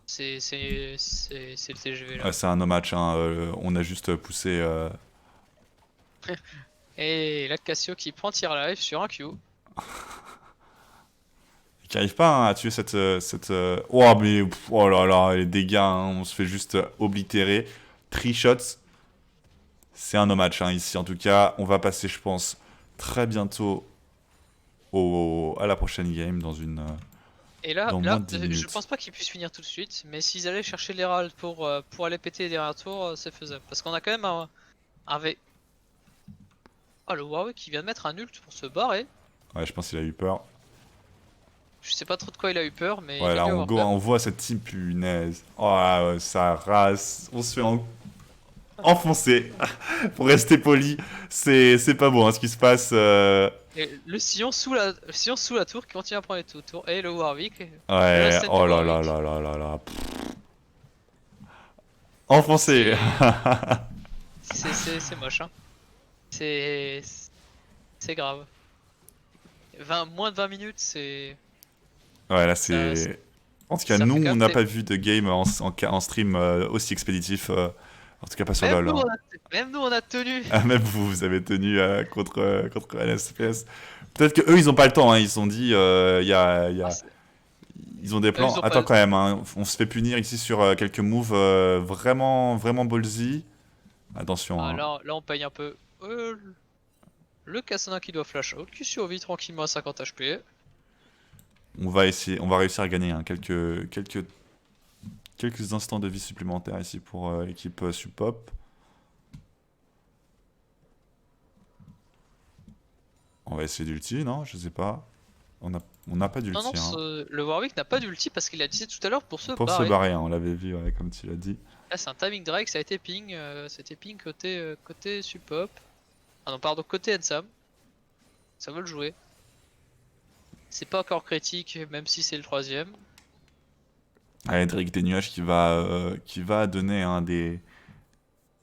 C'est le TGV là. Ouais, c'est un no match, hein. On a juste poussé. Et là Cassio qui prend tir live sur un Q. Qui arrive pas, hein, à tuer cette. Oh, mais. Oh là là, les dégâts, hein, on se fait juste oblitérer. 3 shots. C'est un no match, hein, ici en tout cas. On va passer, je pense, très bientôt à la prochaine game Et là, dans moins de 10 je minutes. pense pas qu'ils puissent finir tout de suite, mais s'ils allaient chercher l'Herald pour aller péter les derniers tours, c'est faisable. Parce qu'on a quand même un V. Oh, le Warwick qui vient de mettre un ult pour se barrer. Ouais, je pense qu'il a eu peur. Je sais pas trop de quoi il a eu peur, mais Ouais, il a là, dû avoir peur. on voit cette team punaise. Oh, là, ouais, ça rase. On se fait enfoncer. Pour rester poli, c'est pas bon, hein, ce qui se passe. Et le sillon sous la tour qui continue à prendre les tours. Et le Warwick. Ouais, La scène oh du là là Warwick. là là là là. Enfoncé. C'est moche, hein. C'est grave. Moins de 20 minutes, c'est. Ouais, là, Ça, c'est. En tout cas, ça nous, fait quand on même n'a pas vu de game en stream aussi expéditif. En tout cas, pas sur Même LoL, nous, hein. même nous, on a tenu. Ah, même vous avez tenu contre LSPS. Peut-être que eux, ils ont pas le temps, hein. Ils se sont dit, Ah, ils ont des plans. ils ont Attends, pas. quand même, hein. On se fait punir ici sur quelques moves vraiment, vraiment ballsy. Attention, Ah, hein. là, on paye un peu. Le Cassandra qui doit flash out, qui survit tranquillement à 50 HP. On va réussir à gagner, hein, quelques instants de vie supplémentaires ici pour l'équipe Supop. On va essayer d'ulti, non? Je sais pas. On n'a pas Non, d'ulti, non, hein. le Warwick n'a pas d'ulti parce qu'il a dit tout à l'heure pour se Pour se barrer. barrer, hein, on l'avait vu, ouais, comme tu l'as dit. Là, c'est un timing drag, ça a été ping. C'était ping côté Supop. Ah non, pardon, côté Ensam. Ça veut le jouer. C'est pas encore critique, même si c'est le troisième. Allez, Drake des nuages qui va donner un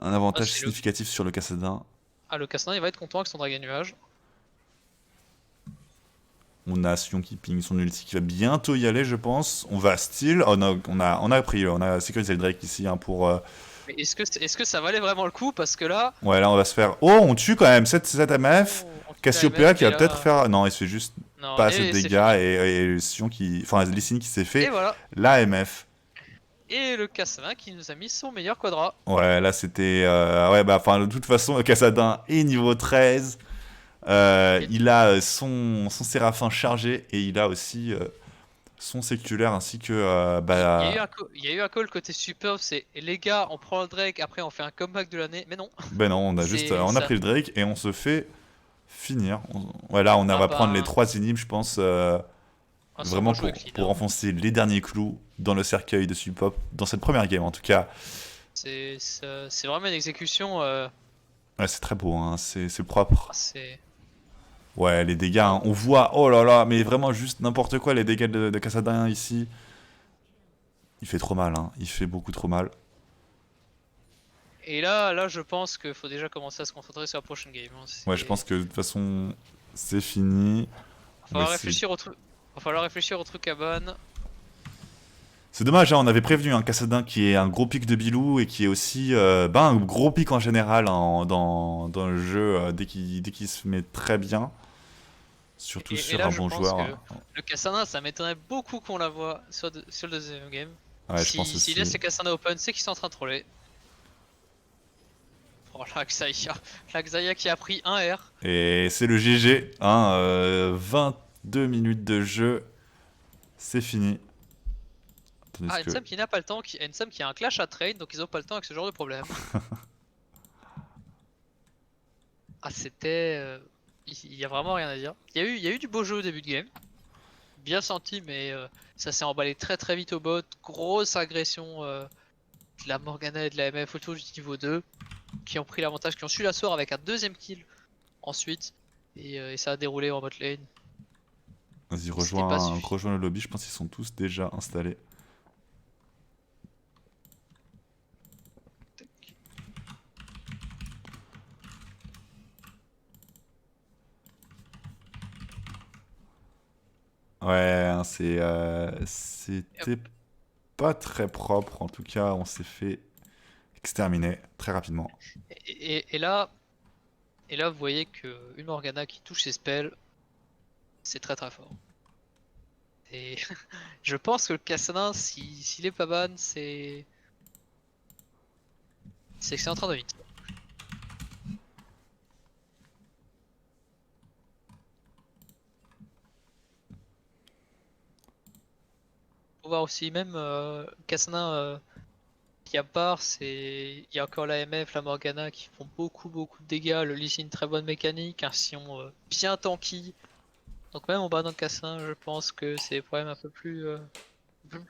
avantage c'est significatif sur le Cassadin. Ah, le Cassandra, il va être content avec son dragon nuage. On a Sion qui ping son ulti qui va bientôt y aller, je pense. On va steal. Oh, non, on a sécurisé le Drake ici, hein, pour. Mais est-ce que ça valait vraiment le coup? Parce que là. Ouais, là, on va se faire. Oh, on tue quand même 7 MF. On tue la Cassiopeia MF, qui et va là- peut-être faire. Non, il se fait juste Non, pas assez de et c'est dégâts. fini. Et Sion qui. Enfin, Lee Sin qui s'est Et fait voilà. la MF. Et le Cassandra qui nous a mis son meilleur quadra. Ouais, là, c'était. Ouais, bah, enfin, de toute façon, le Cassadin est niveau 13. Il a son Séraphin chargé et il a aussi son séculaire ainsi que Il y a eu un call côté super, c'est les gars, on prend le Drake, après on fait un comeback de l'année. Mais non, ben non, on a juste c'est on a ça. pris le Drake et on se fait finir. Ouais, là on Ah va bah, prendre les 3 énigmes, je pense, vraiment joué pour enfoncer les derniers clous dans le cercueil de Supop dans cette première game en tout cas. C'est vraiment une exécution Ouais, c'est très beau, hein, c'est propre. Ah, c'est. Ouais, les dégâts, hein, on voit, oh là là, mais vraiment juste n'importe quoi, les dégâts de Cassadin ici. Il fait trop mal, hein, il fait beaucoup trop mal. Et là, je pense qu'il faut déjà commencer à se concentrer sur la prochaine game, hein. Ouais, je pense que de toute façon, c'est fini. Va On va falloir essayer. réfléchir au truc. Va falloir réfléchir au truc à ban. C'est dommage, hein, on avait prévenu un Cassadin qui est un gros pic de Bilou et qui est aussi un gros pic en général dans le jeu dès qu'il se met très bien. Surtout Et sur là, un je bon pense joueur. que le Cassandra, ça m'étonnerait beaucoup qu'on la voit sur le deuxième game. Ouais, je pense S'il laisse aussi. ses Cassandra open, c'est qu'ils sont en train de troller. Oh, la Xayah qui a pris un R. Et c'est le GG, hein, 22 minutes de jeu, c'est fini. Tandis Ah, que... Ensam qui n'a pas le temps, Ensam qui a un clash à train, donc ils ont pas le temps avec ce genre de problème. Ah, c'était. Il y a vraiment rien à dire. Il y a eu du beau jeu au début de game. Bien senti, mais ça s'est emballé très très vite au bot. Grosse agression de la Morgana et de la MF autour du niveau 2, qui ont pris l'avantage, qui ont su la sort avec un deuxième kill ensuite. Et ça a déroulé en bot lane. Vas-y, C'était pas suffisant. rejoins le lobby, je pense qu'ils sont tous déjà installés. Ouais, hein, c'était pas très propre, en tout cas, on s'est fait exterminer très rapidement. Et là, vous voyez que une Morgana qui touche ses spells, c'est très très fort. Et je pense que le Kassadin, s'il est pas ban, c'est que c'est en train de vite. Faut voir aussi, même Kassadin qui a part, il y a encore la MF, la Morgana qui font beaucoup beaucoup de dégâts. Le Lee Sin, très bonne mécanique, un Sion bien tanky. Donc même en ban dans le Kassadin, je pense que c'est des problèmes un peu plus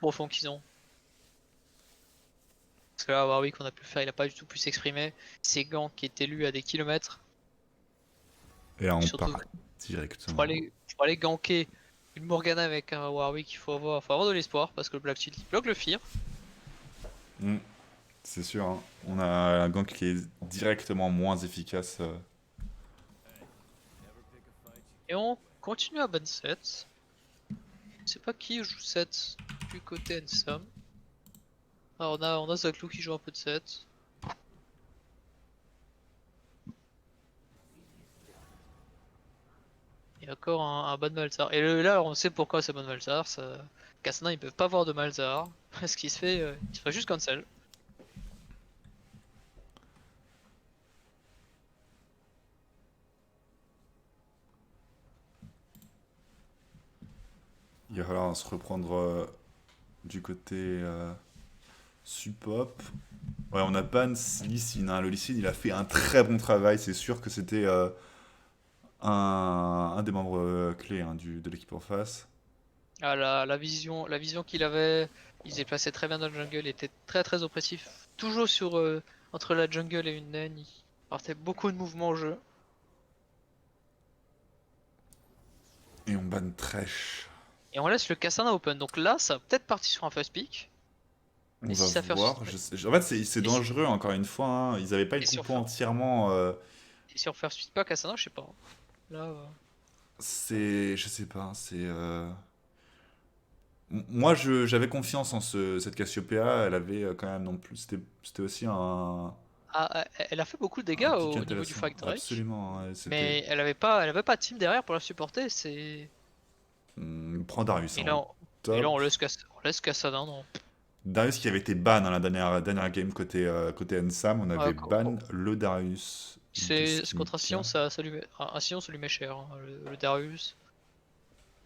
profonds qu'ils ont. Parce que là, Warwick, on a pu le faire, il a pas du tout pu s'exprimer. Ses gants qui étaient lus à des kilomètres. Et là, on Surtout part pour directement. aller ganker une Morgana avec un Warwick, il faut avoir de l'espoir parce que le Black Shield il bloque le Fear. Hmm, c'est sûr, hein. On a un gank qui est directement moins efficace. Et on continue à ban 7. Je sais pas qui joue 7 du côté Ensam. Alors on a Zaklou qui joue un peu de 7. Il y a encore un ban Malzar. Et là on sait pourquoi c'est ban Malzar. Kassadin ils peuvent pas voir de Malzar. Parce qu'il se fait juste cancel. Il va falloir se reprendre du côté Supop. Ouais, on a ban Licine, hein. Le Licine, il a fait un très bon travail. C'est sûr que c'était un des membres clés, hein, de l'équipe en face. Ah, la vision qu'il avait, il s'est placé très bien dans le jungle, il était très très oppressif. Toujours entre la jungle et une lane, il partait beaucoup de mouvements au jeu. Et on ban Thresh. Et on laisse le Cassandra open. Donc là, ça va peut-être partir sur un first pick. On Mais va si ça fait. voir. En fait, c'est Et si, dangereux, encore une fois, hein. Ils n'avaient pas et une si on compo fait, entièrement. et si on first pick pas Cassandra, je sais pas. Là, C'est. Je sais pas. Moi, j'avais confiance en cette Cassiopeia. Elle avait quand même non plus. C'était aussi elle a fait beaucoup de dégâts un pic au niveau du intéressant. Frag Drake. Absolument, hein. C'était. Mais elle avait pas de team derrière pour la supporter. On prend Darius Et en là, top. on laisse Cassandra. Non. Darius qui avait été ban dans la dernière game côté Ensam. On Ouais, avait ban le Darius de c'est contre un Sion, Skill. ça lui met, un Sion, ça lui met cher, hein, le Darius.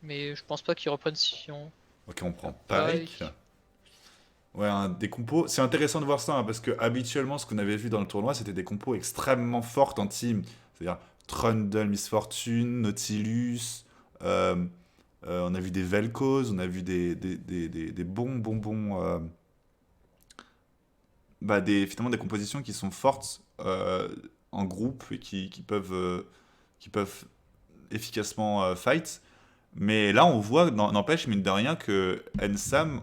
Mais je pense pas qu'il reprenne Sion. Ok, on prend Pike. Pike. Ouais, des compos. C'est intéressant de voir ça, hein, parce que habituellement, ce qu'on avait vu dans le tournoi, c'était des compos extrêmement fortes en team. C'est-à-dire Trundle, Miss Fortune, Nautilus. euh, on a vu des Vel'Koz, on a vu des bons. Finalement, des compositions qui sont fortes. en groupe et qui peuvent efficacement fight. Mais là, on voit, n'empêche, mine de rien, que Ensam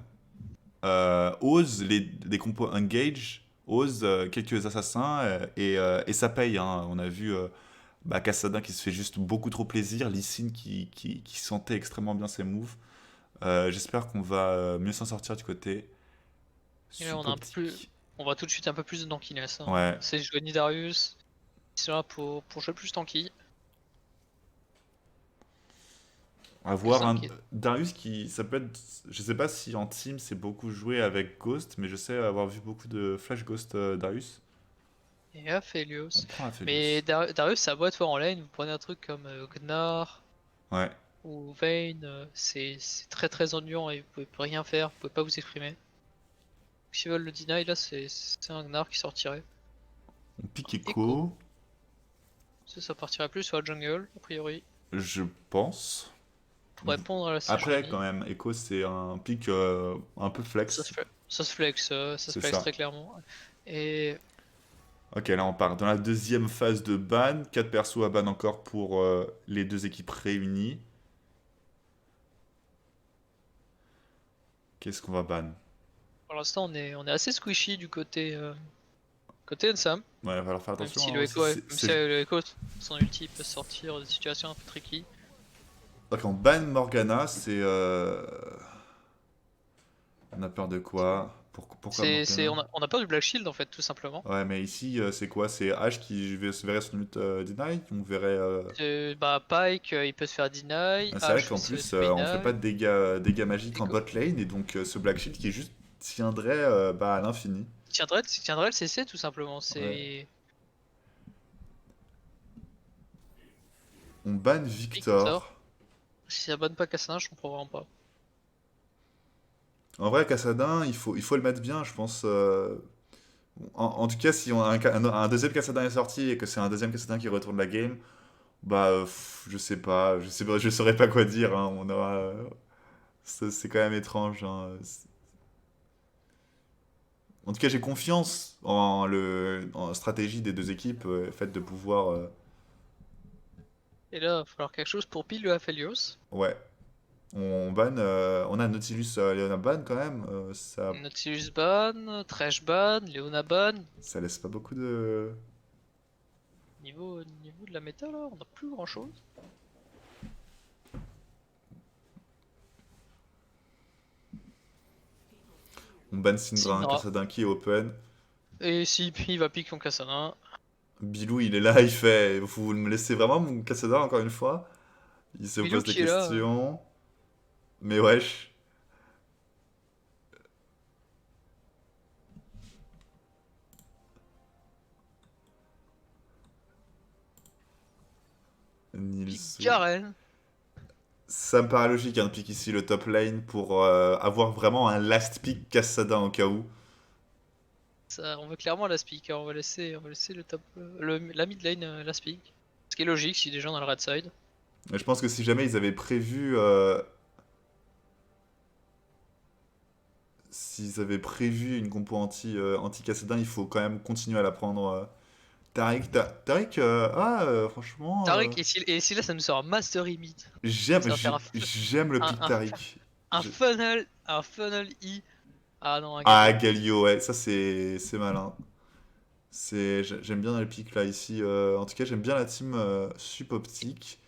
ose des compos engage, ose quelques assassins et ça paye. Hein. On a vu Kassadin qui se fait juste beaucoup trop plaisir, Lee Sin qui sentait extrêmement bien ses moves. J'espère qu'on va mieux s'en sortir du côté Et là, sub-optique. on va tout de suite un peu plus de tankiness. Hein. Ouais, C'est Johnny Darius, ils sont là pour jouer plus tanky. on va Plus voir un tanky. Darius qui, ça peut être, je sais pas si en team c'est beaucoup joué avec Ghost, mais je sais avoir vu beaucoup de Flash Ghost Darius. Et Aphelios. On prend Mais Aphelios. Darius, ça a beau être fort en lane, vous prenez un truc comme Gnar Ouais. ou Vayne, c'est très très ennuyant et vous pouvez rien faire, vous pouvez pas vous exprimer. S'ils veulent le deny, là, c'est un Gnar qui sortirait. On pique Echo, Echo, ça partirait plus sur la jungle, a priori, je pense. pour répondre à la Après, Sejuani. quand même, Echo c'est un pick un peu flex. Ça se C'est flex ça. très clairement. Et Ok, là on part dans la deuxième phase de ban. 4 persos à ban encore pour les deux équipes réunies. Qu'est-ce qu'on va ban? pour l'instant, on est assez squishy du côté Ensam. Ouais, il va falloir faire Même attention si hein, le aussi. Echo, même si le Echo, son ulti peut sortir de situations un peu tricky. Ok, on ban Morgana, c'est. On a peur de quoi? Pourquoi Morgana? On a peur du Black Shield en fait, tout simplement. Ouais, mais ici, c'est quoi? C'est Ash qui se verrait son ult deny? On verrait. Bah, Pike, il peut se faire deny, C'est vrai Ashe qu'en aussi se plus, fait on fait pas deny. de dégâts magiques en Echo. bot lane, et donc ce Black Shield qui juste tiendrait à l'infini. Il tiendrait le CC tout simplement. Ouais. C'est On banne Victor. Victor. Si ça bonne pas Cassandra, je comprends vraiment pas. En vrai, Cassadin, il faut le mettre bien, je pense. En tout cas, si on a un deuxième Cassadin est sorti et que c'est un deuxième Cassadin qui retourne la game, bah, je saurais pas quoi dire. Hein, on aura, c'est quand même étrange. Hein. En tout cas, j'ai confiance en stratégie des deux équipes, fait de pouvoir, Et là, il va falloir quelque chose pour pile le Aphelios. ouais, on a Nautilus, Leona ban quand même. Nautilus ban, Thresh ban, Leona ban. Ça laisse pas beaucoup de. Niveau de la méta là, on a plus grand chose. On ban Syndra, Syndra. Cassadin qui est open. Et si il va pique son Cassandra. Bilou, il est là, il fait. Vous me laissez vraiment mon Cassadin encore une fois? Il se Bilou pose des qui est là. questions. Mais wesh. Pique Nilso. Garen. Ça me paraît logique, un pick ici, le top lane, pour avoir vraiment un last pick Cassadin au cas où. Ça, on veut clairement la speak, hein. On va laisser le top, la mid lane la speak. Ce qui est logique si des gens dans le red side. Mais je pense que si jamais ils avaient prévu. S'ils avaient prévu une compo anti Cassadin, il faut quand même continuer à la prendre. Tariq, franchement, Taric, et si là ça nous sort un Mastery mid. j'aime, Ça va faire j'aime le un, pick un, Tariq. Je- un funnel E. Ah non, un Ah, Galio. Galio, ouais, ça c'est malin. J'aime bien les pics là ici. En tout cas, j'aime bien la team Sup Optique.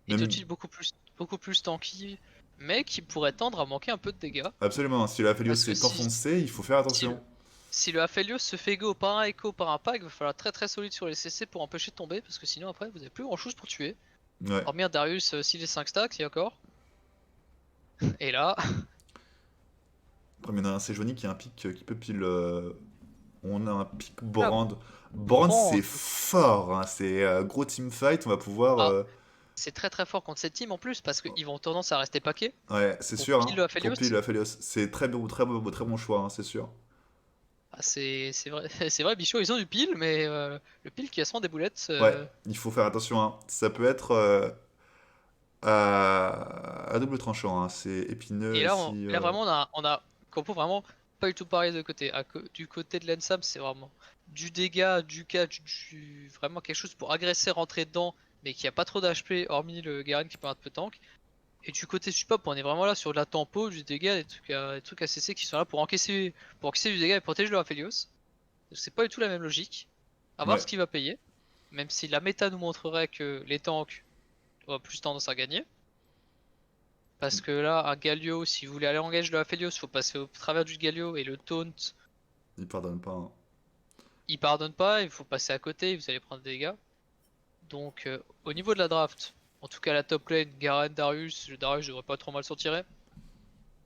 Et tout de Même, suite beaucoup plus tanky, mais qui pourrait tendre à manquer un peu de dégâts. absolument, si le Aphelios Parce que s'est enfoncé, il faut faire si, attention. si le Aphelios se fait go par un Echo, par un pack, il va falloir très très solide sur les CC pour empêcher de tomber, parce que sinon après vous avez plus grand chose pour tuer. Ouais. Hormis un Darius s'il est 5 stacks, et encore. Et là, Après, il y en a un Sejuani qui a un pic qui peut pile. On a un pic là, Brand. Brand, c'est Brand. fort. Hein, c'est gros teamfight. On va pouvoir. Ah, c'est très très fort contre cette team en plus, parce qu'ils vont tendance à rester paquets Ouais, c'est pour sûr. pile Hein, le pour Aphelios. pile Aphelios. C'est très bon choix, hein, c'est sûr. Ah, c'est vrai, c'est vrai, Bichot, ils ont du pile, mais le pile qui a souvent des boulettes. Ouais, il faut faire attention. Hein. Ça peut être à double tranchant. Hein. C'est Et épineux là, si. là vraiment, on a compo vraiment pas du tout pareil de côté. Du côté de l'Ensam, c'est vraiment du dégât, du catch, vraiment quelque chose pour agresser, rentrer dedans, mais qui a pas trop d'HP, hormis le Garen qui peut un peu tank. Et du côté support, on est vraiment là sur de la tempo, du dégât, des trucs ACC qui sont là pour encaisser du dégât et protéger le Aphelios. C'est pas du tout la même logique. À voir Ouais. ce qu'il va payer. Même si la méta nous montrerait que les tanks auraient plus tendance à gagner. Parce que là, un Galio, si vous voulez aller engage le Aphelios, faut passer au travers du Galio et le taunt, Il pardonne pas, hein. il pardonne pas, il faut passer à côté, vous allez prendre des dégâts. Donc au niveau de la draft, en tout cas la top lane, Garen, Darius, le Darius devrait pas trop mal s'en tirer.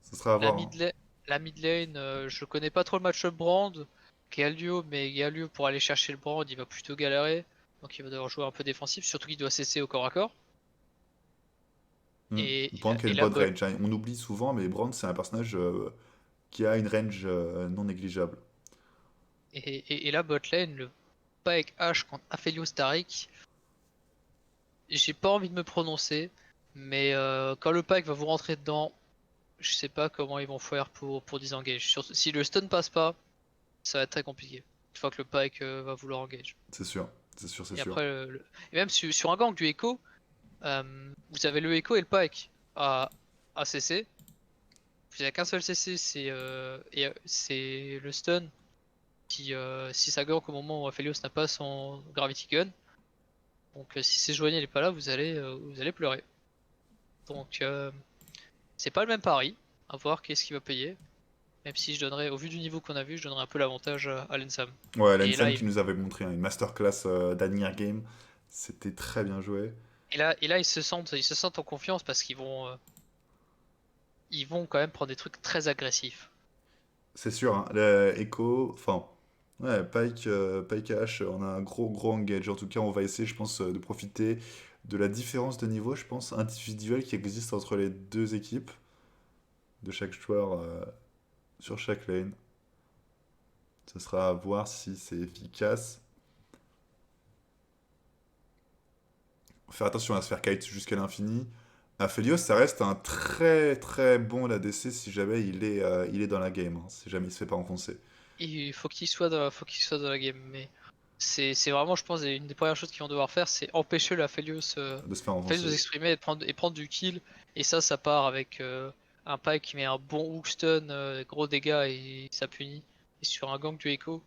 Ce sera à La voir, hein. mid lane, je connais pas trop le match-up Brand, Galio, mais Galio pour aller chercher le Brand, il va plutôt galérer. Donc il va devoir jouer un peu défensif, surtout qu'il doit cesser au corps à corps. Et, et, Brand la, qui a et une la bonne bot, range, hein. On oublie souvent, mais Brand, c'est un personnage qui a une range non négligeable. et la bot lane, le Pike H contre Aphelios Taric, j'ai pas envie de me prononcer, mais quand le Pike va vous rentrer dedans, je sais pas comment ils vont faire pour disengage. Si le stun passe pas, ça va être très compliqué. Une fois que le Pike va vouloir engage. C'est sûr, c'est sûr, c'est Et sûr. après, et même sur un gank du Echo, vous avez le Echo et le Pike à CC. Vous avez qu'un seul CC, c'est le stun qui, si ça gank au moment où Aphelios n'a pas son Gravity Gun. Donc si c'est joignable il est pas là, vous allez pleurer. Donc c'est pas le même pari. À voir qu'est-ce qu'il va payer. Même si je donnerais, au vu du niveau qu'on a vu, je donnerais un peu l'avantage à l'Ensam. Ouais, Et là, Lensam qui nous avait montré, hein, une masterclass d'Admir Game. C'était très bien joué. et là, ils se sentent en confiance parce ils vont quand même prendre des trucs très agressifs. C'est sûr, hein, le Echo, enfin, ouais, Pike H, on a un gros engage. En tout cas, on va essayer, je pense, de profiter de la différence de niveau, je pense, individuelle qui existe entre les deux équipes, de chaque joueur sur chaque lane. Ce sera à voir si c'est efficace. Faire attention à se faire kite jusqu'à l'infini. Aphelios, ça reste un très bon ADC si jamais il est dans la game, hein, si jamais il se fait pas enfoncer. Et il faut qu'il soit dans la game. Mais c'est vraiment, je pense, une des premières choses qu'ils vont devoir faire, c'est empêcher la De se faire Felios de enfoncer. s'exprimer et prendre du kill. Et ça part avec un pack qui met un bon hook stun, gros dégâts et ça punit. Et sur un gank du Echo,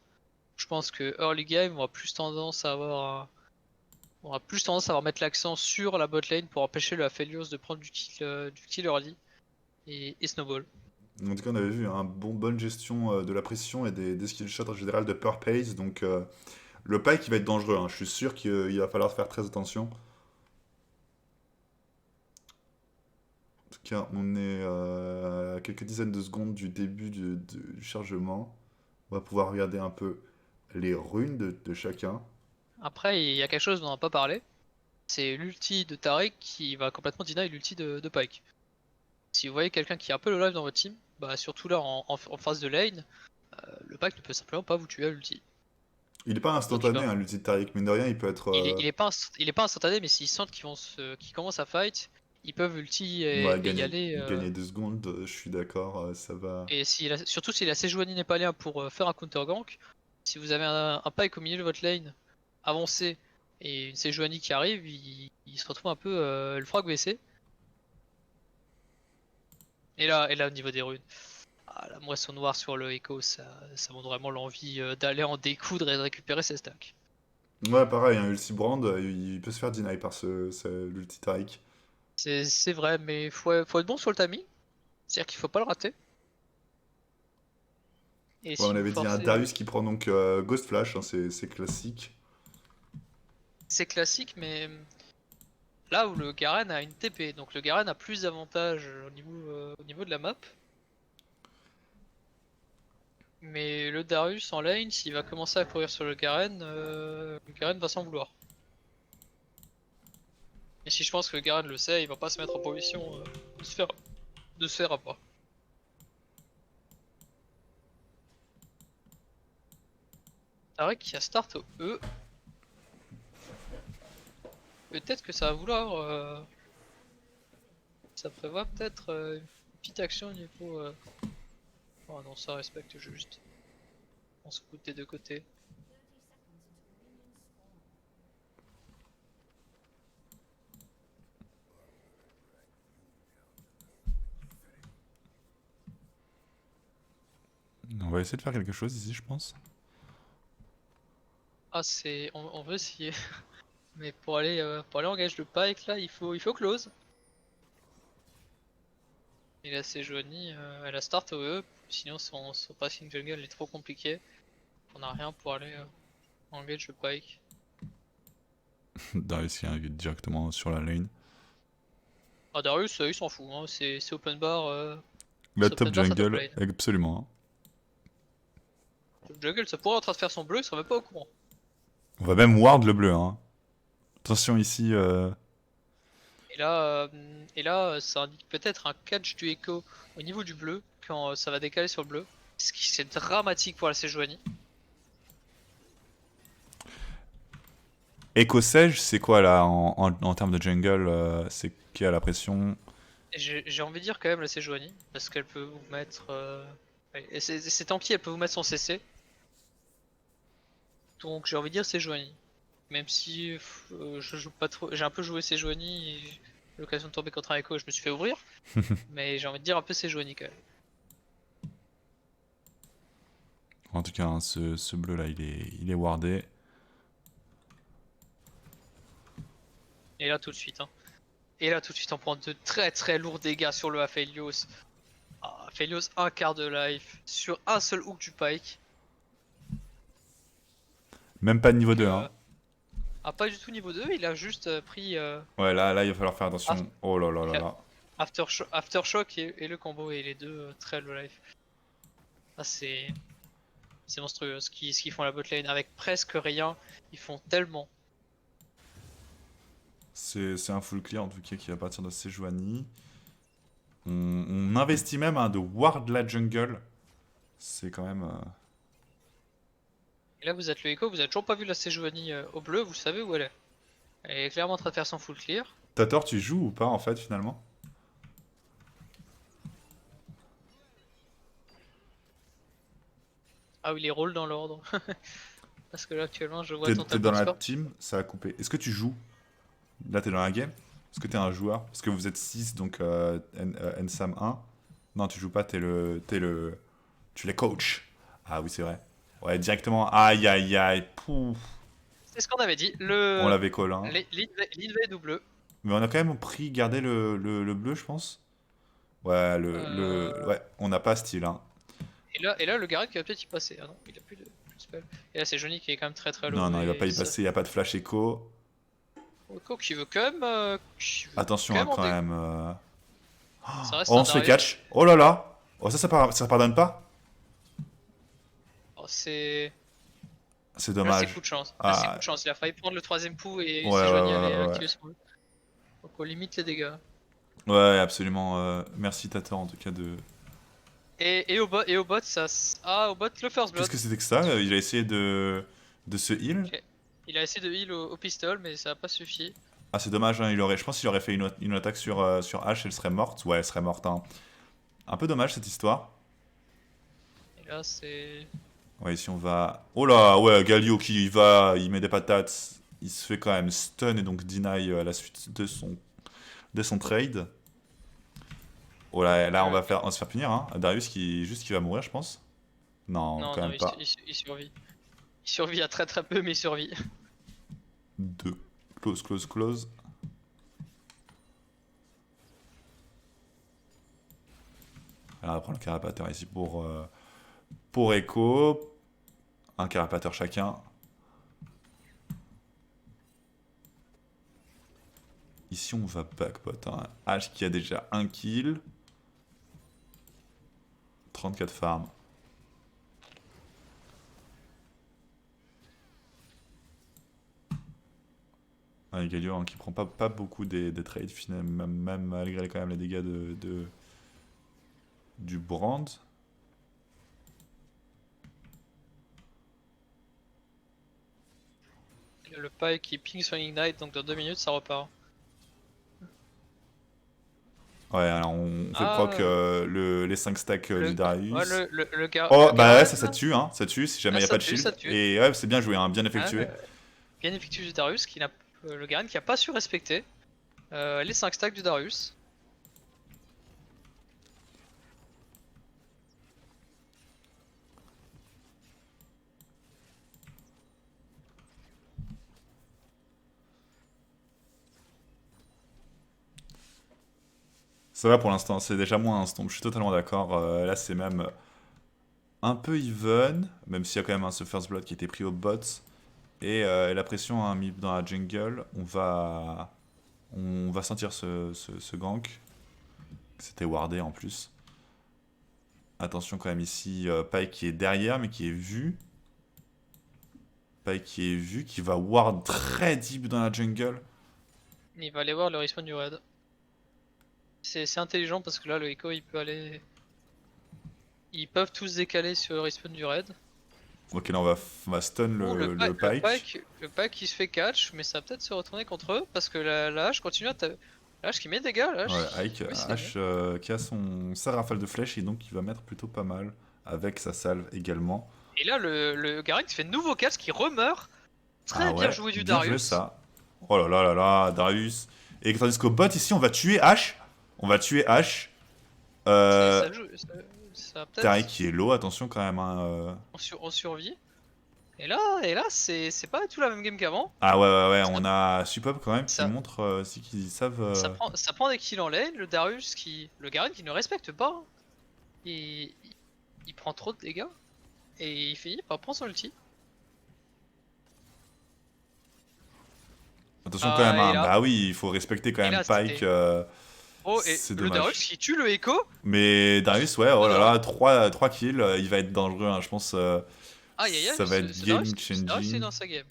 je pense que early game, on aura plus tendance à avoir mettre l'accent sur la bot lane pour empêcher le Aphelios de prendre du kill early et snowball. En tout cas, on avait vu une bonne gestion de la pression et des skill shots en général de Purpace. Donc, le pike, il va être dangereux, hein. Je suis sûr qu'il va falloir faire très attention. En tout cas, on est à quelques dizaines de secondes du début du chargement. On va pouvoir regarder un peu les runes de chacun. Après, il y a quelque chose dont on n'a pas parlé, c'est l'ulti de Taric qui va complètement deny l'ulti de Pike. Si vous voyez quelqu'un qui est un peu low life dans votre team, bah surtout là en phase de lane, le Pike ne peut simplement pas vous tuer à l'ulti. Il n'est pas Donc il instantané, va, hein, l'ulti de Tariq. Mine de rien, il peut être. il est pas instantané, mais s'ils sentent qu'ils commencent à fight, ils peuvent ulti Ouais, et y aller. gagner 2 secondes, je suis d'accord, ça va. Et surtout s'il a Sejuani népalien pour faire un counter gank, si vous avez un Pike au milieu de votre lane avancé et une Sejuani qui arrive, il se retrouve un peu le frag baissé. Et là au niveau des runes, la moisson noire sur le Echo, ça montre vraiment l'envie d'aller en découdre et de récupérer ses stacks. Ouais, pareil, un ulti Brand, il peut se faire deny par l'ulti Tariq. C'est vrai, mais faut être bon sur le timing, c'est-à-dire qu'il faut pas le rater. Et Ouais, si on vous avait dit un forcez, Darius qui prend donc Ghost Flash, hein, c'est classique. c'est classique, mais là où le Garen a une TP, donc le Garen a plus d'avantages au niveau de la map. Mais le Darius en lane, s'il va commencer à courir sur le Garen va s'en vouloir. Et si je pense que le Garen le sait, il va pas se mettre en position de se faire avoir. Tarek qui a start au E, peut-être que ça va vouloir. Ça prévoit peut-être une petite action au niveau. Oh non, ça respecte juste. On se fout des deux côtés. va essayer de faire quelque chose ici, je pense. Ah, on veut essayer. Mais pour aller en gage de pike là, il faut close. Il a ses Joanie, elle a start OE, sinon son passing jungle est trop compliqué. On a rien pour aller en gage de pike. Darius qui arrive directement sur la lane. Ah, Darius, il s'en fout, hein. C'est open bar. La C'est top open bar, sa top jungle, lane. absolument. Hein. Le jungle, ça pourrait être en train de faire son bleu, il serait même pas au courant. On va même ward le bleu. Hein. Attention ici. Et là, ça indique peut-être un catch du Echo au niveau du bleu, quand ça va décaler sur le bleu. Ce qui c'est dramatique pour la Sejuani. Echo Sage, c'est quoi là en termes de jungle c'est qui a la pression? Et j'ai envie de dire quand même la Sejuani, parce qu'elle peut vous mettre. Et c'est tant pis, elle peut vous mettre son CC. Donc j'ai envie de dire Sejuani. Même si je joue pas trop. J'ai un peu joué Sejuani et j'ai eu l'occasion de tomber contre un Echo et je me suis fait ouvrir. Mais j'ai envie de dire un peu Sejuani quand même. En tout cas, hein, ce bleu là, il est wardé. Et là tout de suite, hein. Et là tout de suite on prend de très très lourds dégâts sur le Aphelios. Ah, Aphelios un quart de life sur un seul hook du Pike. Même pas de niveau Et, 2, hein. ah, pas du tout niveau 2, il a juste pris Ouais, là, il va falloir faire attention. Oh là là là là. Aftershock et le combo et les deux très low life. Ah, c'est monstrueux ce qu'ils font à la botlane avec presque rien. Ils font tellement. C'est un full clear en tout cas qui va partir de Sejuani. On investit même de ward la jungle. C'est quand même. Et là vous êtes le Echo, vous avez toujours pas vu la Sejuani au bleu, vous savez où elle est. Elle est clairement en train de faire son full clear. Tator, tu joues ou pas en fait finalement? Ah oui, les rôles dans l'ordre. Parce que là actuellement je vois T'es totalement dans la Discord. team, ça a coupé. Est-ce que tu joues? Là, t'es dans la game? Est-ce que t'es un joueur? Parce que vous êtes 6, donc Nsam 1. Non, tu joues pas, tu les coach. Ah oui, c'est vrai. Ouais, directement. Aïe, aïe, aïe. Pouf. C'est ce qu'on avait dit. On l'avait call, hein. L'invade ou bleu. Mais on a quand même garder le bleu, je pense. Ouais, ouais, on n'a pas style, hein. Et là, le Garen qui va peut-être y passer. Ah non, il a plus de spell. Et là, c'est Johnny qui est quand même très très Non, low. non, il va pas Et y ça... passer, il n'y a pas de flash echo. Oko qui veut quand même. Attention, hein, En quand dé- même. Ça reste Oh, un on se fait Darius. catch. Oh là là. Oh, ça pardonne pas. Oh, c'est. C'est Là, c'est dommage. coup de chance. Là, c'est coup Ah, de chance. Il a failli prendre le troisième coup et ouais, c'est Johnny allait ouais, ouais, activer son bleu. Donc, on limite les dégâts. ouais. Ouais, absolument. Merci Tator, en tout cas, de... Et au bot, ça. Ah, au bot, le first Qu'est-ce blood. que c'était que ça? Il a essayé de se heal. Ok. Il a essayé de heal au pistol, mais ça a pas suffi. Ah, c'est dommage, hein, je pense qu'il aurait fait une attaque sur Ashe, elle serait morte. Ouais, elle serait morte, hein. Un peu dommage, cette histoire. Et là, c'est. Ouais, ici on va... Oh là, ouais, Galio qui y va, il met des patates. Il se fait quand même stun et donc deny à la suite de son trade. Oh là, on va se faire punir, hein. Darius qui va mourir, je pense. Non, Non, quand non, même pas. il survit. Il survit à très très peu, mais il survit. Deux. Close, close, close. Alors, on va prendre le carapateur ici pour Echo. Un carapateur chacun. Ici, on va backbot. Hein. H qui a déjà un kill. 34 farms. Ouais, Galio hein, qui prend pas beaucoup des trades, finalement, même malgré quand même les dégâts du Brand. Le paille qui ping sur Ignite, donc dans 2 minutes ça repart. Ouais, alors on fait proc les 5 stacks du Darius. Ouais, le gars. Oh, le bah Garen, ouais, ça tue, hein, ça tue si jamais il n'y a pas de ça shield. tue. Et ouais, c'est bien joué, hein, bien effectué. Bien effectué du Darius, le Garen qui a pas su respecter les 5 stacks du Darius. Ça va pour l'instant, c'est déjà moins un stomp, je suis totalement d'accord. Là, c'est même un peu even, même s'il y a quand même ce first blood qui était pris au bot. Et la pression a mis dans la jungle. On va sentir ce gank. C'était wardé en plus. Attention quand même ici, Pai qui est derrière, mais qui est vu. Pai qui est vu, qui va ward très deep dans la jungle. Il va aller voir le respawn du raid. C'est intelligent parce que là, le Echo, il peut aller. Ils peuvent tous décaler sur le respawn du raid. Ok, là on va stun Bon, le Pike. le pack qui se fait catch, mais ça va peut-être se retourner contre eux parce que la hache continue à taper. La hache qui met des dégâts, la Ouais, hache. Ike, Oui, c'est H qui a sa rafale de flèches et donc il va mettre plutôt pas mal avec sa salve également. Et là, le Garen qui fait de nouveau catch, qui remeurt. Ah Très bien ouais, joué du bien joué Darius. ça. Oh là là là là, Darius. Et tandis qu'au bot ici, on va tuer H. On va tuer H. Ça joue. Ça Tariq peut-être. qui est low, attention quand même. Hein, On survit. Et là c'est pas du tout la même game qu'avant. Ah ouais, ouais, ouais, Ça, on a Supop quand même qui ça, montre si qu'ils savent. ça prend des kills en lane. Le Darius qui. Le Garen qui ne respecte pas. Hein. Il, il prend trop de dégâts. Et il finit par prendre son ulti. Attention quand même, Et hein. là, Bah oui, il faut respecter quand même Pike. c'était. Oh, et C'est le Darius dommage. qui tue le Echo. Mais Darius, ouais, oh là Voilà. là, 3 kills, il va être dangereux, hein, je pense. Aïe aïe Ça aïe, va être game Ce Darius est changing. dans sa game.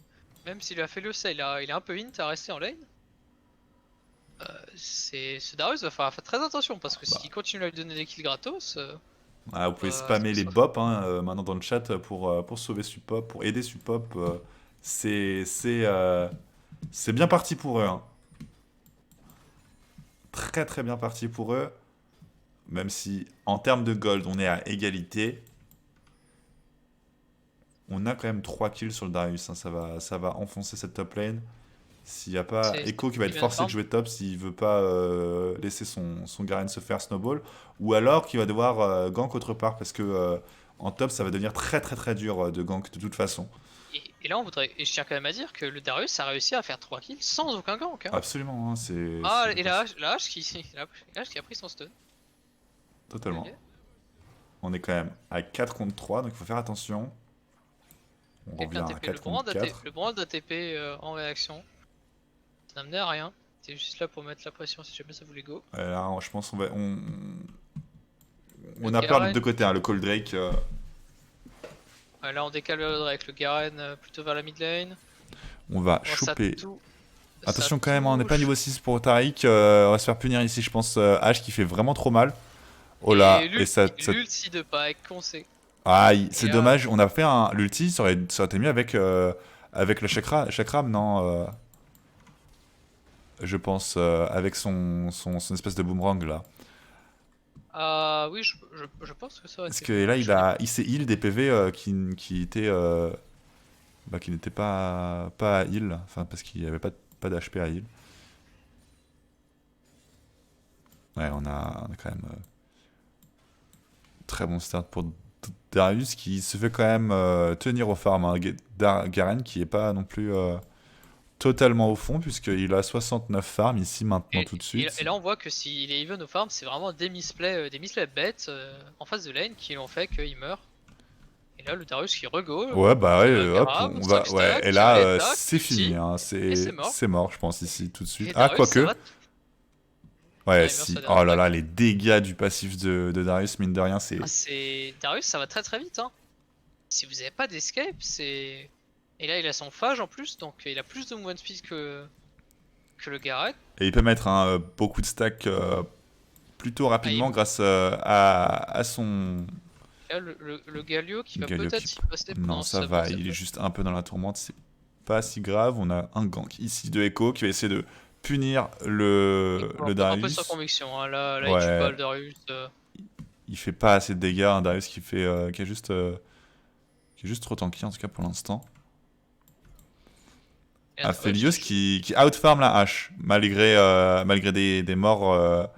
Même s'il a fait le sale, il est un peu int à rester en lane. Ce Darius va faire très attention parce que Bah, s'il continue à lui donner des kills gratos, ah, vous pouvez ça spammer peut les se bops hein, maintenant dans le chat pour sauver Supop, pour aider Supop. C'est c'est euh, c'est bien parti pour eux. Hein. Très très bien parti pour eux. Même si en termes de gold, on est à égalité. On a quand même 3 kills sur le Darius. Hein. Ça va enfoncer cette top lane. S'il n'y a pas c'est Echo qui va il être vient de forcé de farm. jouer top s'il veut pas laisser son Garen se faire snowball. Ou alors qu'il va devoir gank autre part parce que en top ça va devenir très très très dur de gank de toute façon. Et là, et je tiens quand même à dire que le Darius a réussi à faire 3 kills sans aucun gank. Hein. Absolument, hein, Ah, et la hache qui a pris son stun. totalement. Ok. On est quand même à 4 contre 3 donc il faut faire attention. On revient Quelqu'un à TP. 4 contre 4. Le branle d'ATP en réaction. Ça n'amenait à rien. C'était juste là pour mettre la pression si jamais ça voulait go. Là, je pense Le on a peur des Garen. deux côtés. Hein, le Cold Drake. Là, on décale le Drake. Le Garen plutôt vers la mid lane. On va Oh, ça choper. tout. Ça Attention quand même, hein, on n'est pas touche. niveau 6 pour Tariq. On va se faire punir ici, je pense. H qui fait vraiment trop mal. Oh Et là, et ça, l'ulti de Pike, qu'on sait. aïe, c'est Et là, dommage. On a fait un l'ulti, ça aurait été mieux avec le chakram, non je pense avec son espèce de boomerang là. ah oui, je pense que ça aurait Parce été que mieux. là, Je connais pas. il s'est heal des PV qui étaient qui n'étaient pas à heal, enfin parce qu'il n'y avait pas d'HP à heal. Ouais, on a quand même très bon start pour Darius qui se fait quand même tenir au farm. Hein. Garen qui est pas non plus totalement au fond puisqu'il a 69 farms ici maintenant tout de Et suite. là, on voit que s'il est even au farm, c'est vraiment des misplays bêtes en face de lane qui ont fait qu'il meurt. Et là, le Darius qui rego, Ouais bah ouais, hop, grave, on 5 va ouais stacks, et là allez, tac, c'est fini ulti, hein. et c'est mort. C'est mort je pense ici tout de suite. Et Ah Darius, ça quoique. va. Ouais Non, il meurt sur si. la dernière Oh là vague. là les dégâts du passif de Darius mine de rien Ah, c'est. Darius, ça va très très vite. Hein. Si vous avez pas d'escape, c'est. Et là, il a son phage en plus, donc il a plus de movement speed que le Garen. Et il peut mettre hein, beaucoup de stacks plutôt Ah, rapidement grâce à son là, le Galio qui va Galio peut-être qui... s'y passer Non, pendant ça sa pendant va, cette il est phase. juste un peu dans la tourmente, c'est pas si grave. On a un gank ici de Echo qui va essayer de punir le Un peu sans Darius. conviction. Hein. Là, il tue pas Ouais, le Darius. il fait pas assez de dégâts, un Darius qui est juste trop tanky en tout cas pour l'instant. Et un Darius Aphelios qui outfarm la hache, malgré des morts,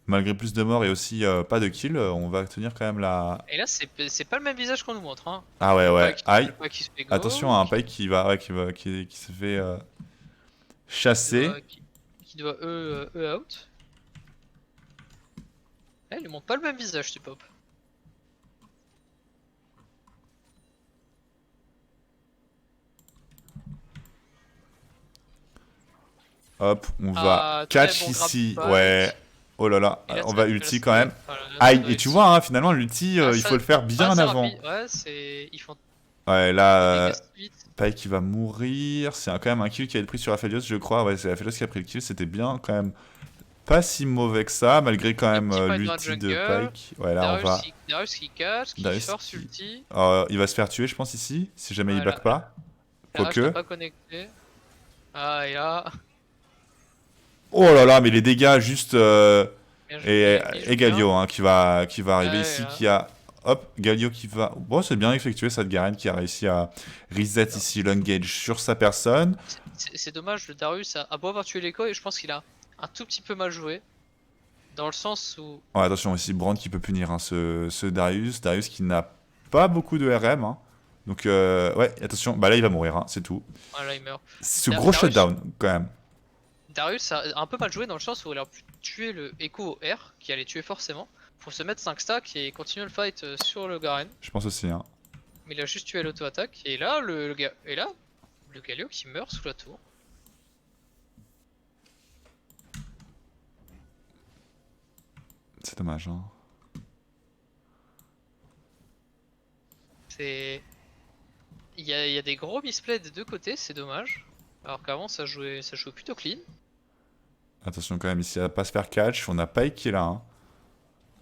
malgré plus de morts et aussi pas de kills, on va tenir quand même la... Et là, c'est pas le même visage qu'on nous montre. Hein. Ah ouais, ouais, aïe. Le pack qui se fait Attention go, à un Pike qui va, ouais, qui se fait chasser. qui doit E out. il lui montre pas le même visage, tu pop. Hop, on va Ah, très catch bon grab du ici. Ouais. Pike. Oh là là, Et là, on va là, ulti quand même. c'était. Voilà, là, ça Aïe, doit et tu être. vois, hein, finalement, l'ulti, Ah, il faut ça. le faire Ah, bien c'est avant. rapide. Ouais, c'est. Ils font Ouais, des dégâts là, vite. Paik qui va mourir. C'est quand même un kill qui a été pris sur Aphelios, je crois. Ouais, c'est Aphelios qui a pris le kill. C'était bien quand même. Pas si mauvais que ça, malgré quand Le même petit fight dans la l'ulti de jungle. Pike. Ouais, là, on va. Darius qui catch, qui Darius force qui. ulti. Il va se faire tuer, je pense, ici. Si jamais il Ouais, back pas. la hache n'a Quoique. pas connecté. Ah, et là. Oh là là, mais les dégâts juste. Bien Et, joué, il joue et bien. Galio hein, qui va arriver Ouais, ici, là. qui a. Hop, Galio qui va. Bon, c'est bien effectué, cette Garen qui a réussi à reset Alors, ici l'engage sur sa personne. c'est dommage, le Darius a beau avoir tué l'écho et je pense qu'il a un tout petit peu mal joué. Dans le sens où. Oh, attention, ici, Brand qui peut punir hein, ce Darius. Darius qui n'a pas beaucoup de RM. Hein. Donc, ouais, attention. Bah là, il va mourir, hein, c'est tout. Voilà, il meurt. Ce gros Darius, shutdown, quand même. Darius a un peu mal joué dans le sens où il a pu tuer le Echo au R, qui allait tuer forcément, pour se mettre 5 stacks et continuer le fight sur le Garen. Je pense aussi. Hein. Mais il a juste tué l'auto-attaque. Et là, le Galio qui meurt sous la tour. C'est dommage. Hein. C'est. Il y a des gros misplays des deux côtés, c'est dommage. Alors qu'avant ça jouait plutôt clean. Attention, quand même, ici, à pas se faire catch. On a Pike qui est là. Hein.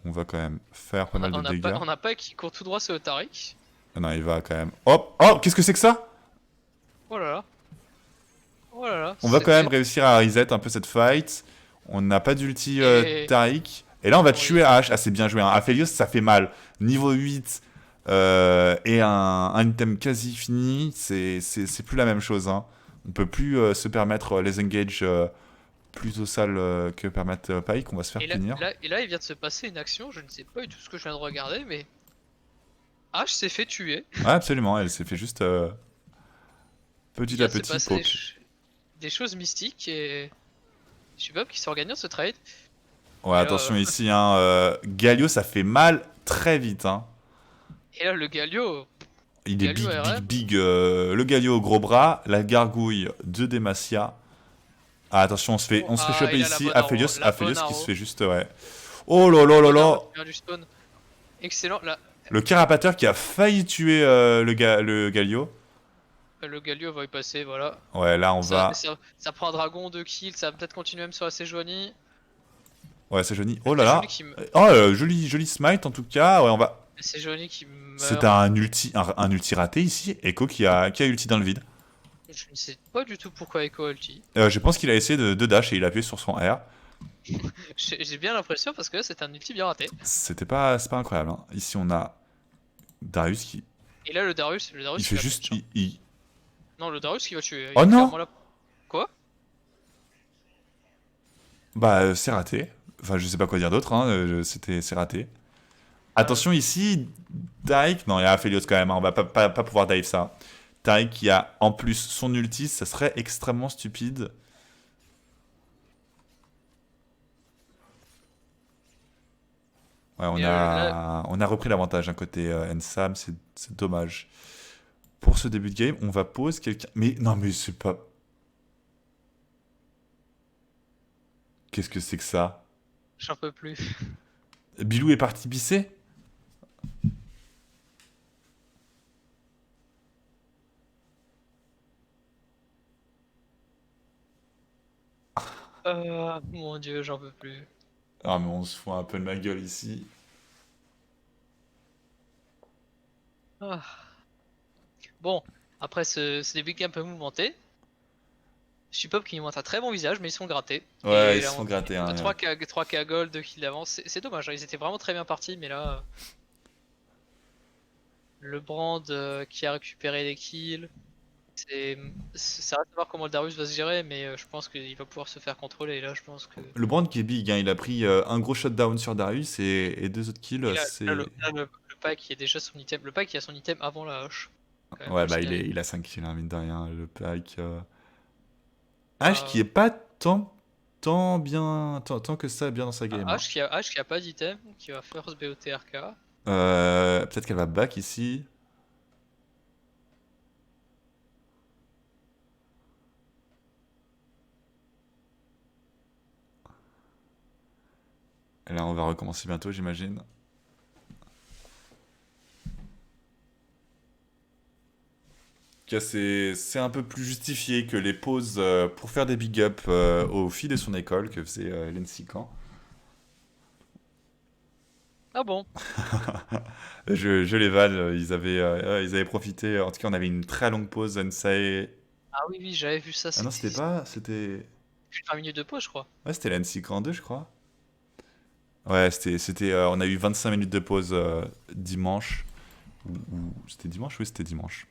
On va quand même faire pas mal de dégâts. On a pas qui court tout droit sur le Taric. Ah non, il va quand même. Hop! Oh, qu'est-ce que c'est que ça? Oh là là. Oh là là. On va quand même réussir à reset un peu cette fight. On n'a pas d'ulti Et... Taric. Et là, on va Oui. tuer H. Ah, c'est bien joué. Hein. Aphelios, ça fait mal. Niveau 8 et un item quasi fini, c'est plus la même chose. Hein. On peut plus se permettre les engages plutôt sales que permettre Pike. On va se faire punir. Et là, il vient de se passer une action, je ne sais pas du tout ce que je viens de regarder, mais H s'est fait tuer. Ouais, absolument. Elle s'est fait juste petit à petit pop. Des choses mystiques et je sais pas qui sort gagnant ce trade. Ouais, Et attention là, ici. Hein, Galio, ça fait mal très vite. Hein. et là, le Galio. Il est Galio big, big, RM. big. Le Galio au gros bras, la gargouille de Demacia. Ah, attention, on se fait choper Il a la ici. bonne Aphelios, la bonne Aphelios qui se arrow. fait juste. Ouais. Oh là là là là. Du spawn. Excellent. Là, Le carapateur qui a failli tuer le Galio. le Galio va y passer, voilà. Ouais, là on va. Ça prend un dragon, 2 kills, ça va peut-être continuer même sur la Sejuani. Ouais, c'est joli. Oh là Sejuani là. qui me... Oh, joli smite en tout cas. Ouais, on va. Sejuani qui meurt. C'est un ulti raté ici. Echo qui a ulti dans le vide. Je ne sais pas du tout pourquoi Echo ulti. Je pense qu'il a essayé de dash et il a appuyé sur son R. J'ai bien l'impression parce que c'est un ulti bien raté. C'est pas incroyable. Hein. Ici on a Darius qui. Et là le Darius Il fait va juste. tuer. Non, le Darius qui va tuer. Oh Il est non clairement là. Quoi? Bah, c'est raté. Enfin, je sais pas quoi dire d'autre, hein. C'est raté. Attention ici, Tarik. Non, il y a Aphelios quand même, hein. On va pas pouvoir dive ça. Tarik qui a en plus son ulti, ça serait extrêmement stupide. Ouais, on a repris l'avantage, côté Ensam, c'est dommage. Pour ce début de game, on va pause quelqu'un. Mais non, mais c'est pas. Qu'est-ce que c'est que ça? J'en peux plus. Bilou est parti pisser? Mon dieu, j'en peux plus. Ah, mais on se fout un peu de ma gueule ici. Ah. Bon, après ce début de game un peu mouvementé, Supop qui nous montre un très bon visage, mais ils sont grattés. Ouais, Et ils se là, font gratter. Hein, 3K gold, 2 kills d'avance, c'est dommage, hein, ils étaient vraiment très bien partis, mais là, le Brand qui a récupéré les kills, ça reste à voir comment le Darius va se gérer, mais je pense qu'il va pouvoir se faire contrôler, et là je pense que... Le Brand qui est big, hein, il a pris un gros shutdown sur Darius et 2 autres kills, Et là, c'est... le pack qui est déjà son item, le pack qui a son item avant la hache. Ouais, bah il a 5 kills, hein, mine de rien, le pack. H qui Euh, est pas tant tant que ça bien dans sa game. Hein. H qui a pas d'item, qui va first BOTRK. Peut-être qu'elle va back ici. Et là, on va recommencer bientôt, j'imagine. C'est un peu plus justifié que les pauses pour faire des big up aux filles de son école que faisait l'Ensican. Ah bon? Je les vanne, ils avaient profité. En tout cas, on avait une très longue pause, Ensei. Ah oui, oui, j'avais vu ça, Ah non, c'était c'était pas. C'était. 20 minutes de pause, je crois. Ouais, c'était l'Ensican 2, je crois. Ouais, on a eu 25 minutes de pause dimanche. C'était dimanche? Oui, c'était dimanche.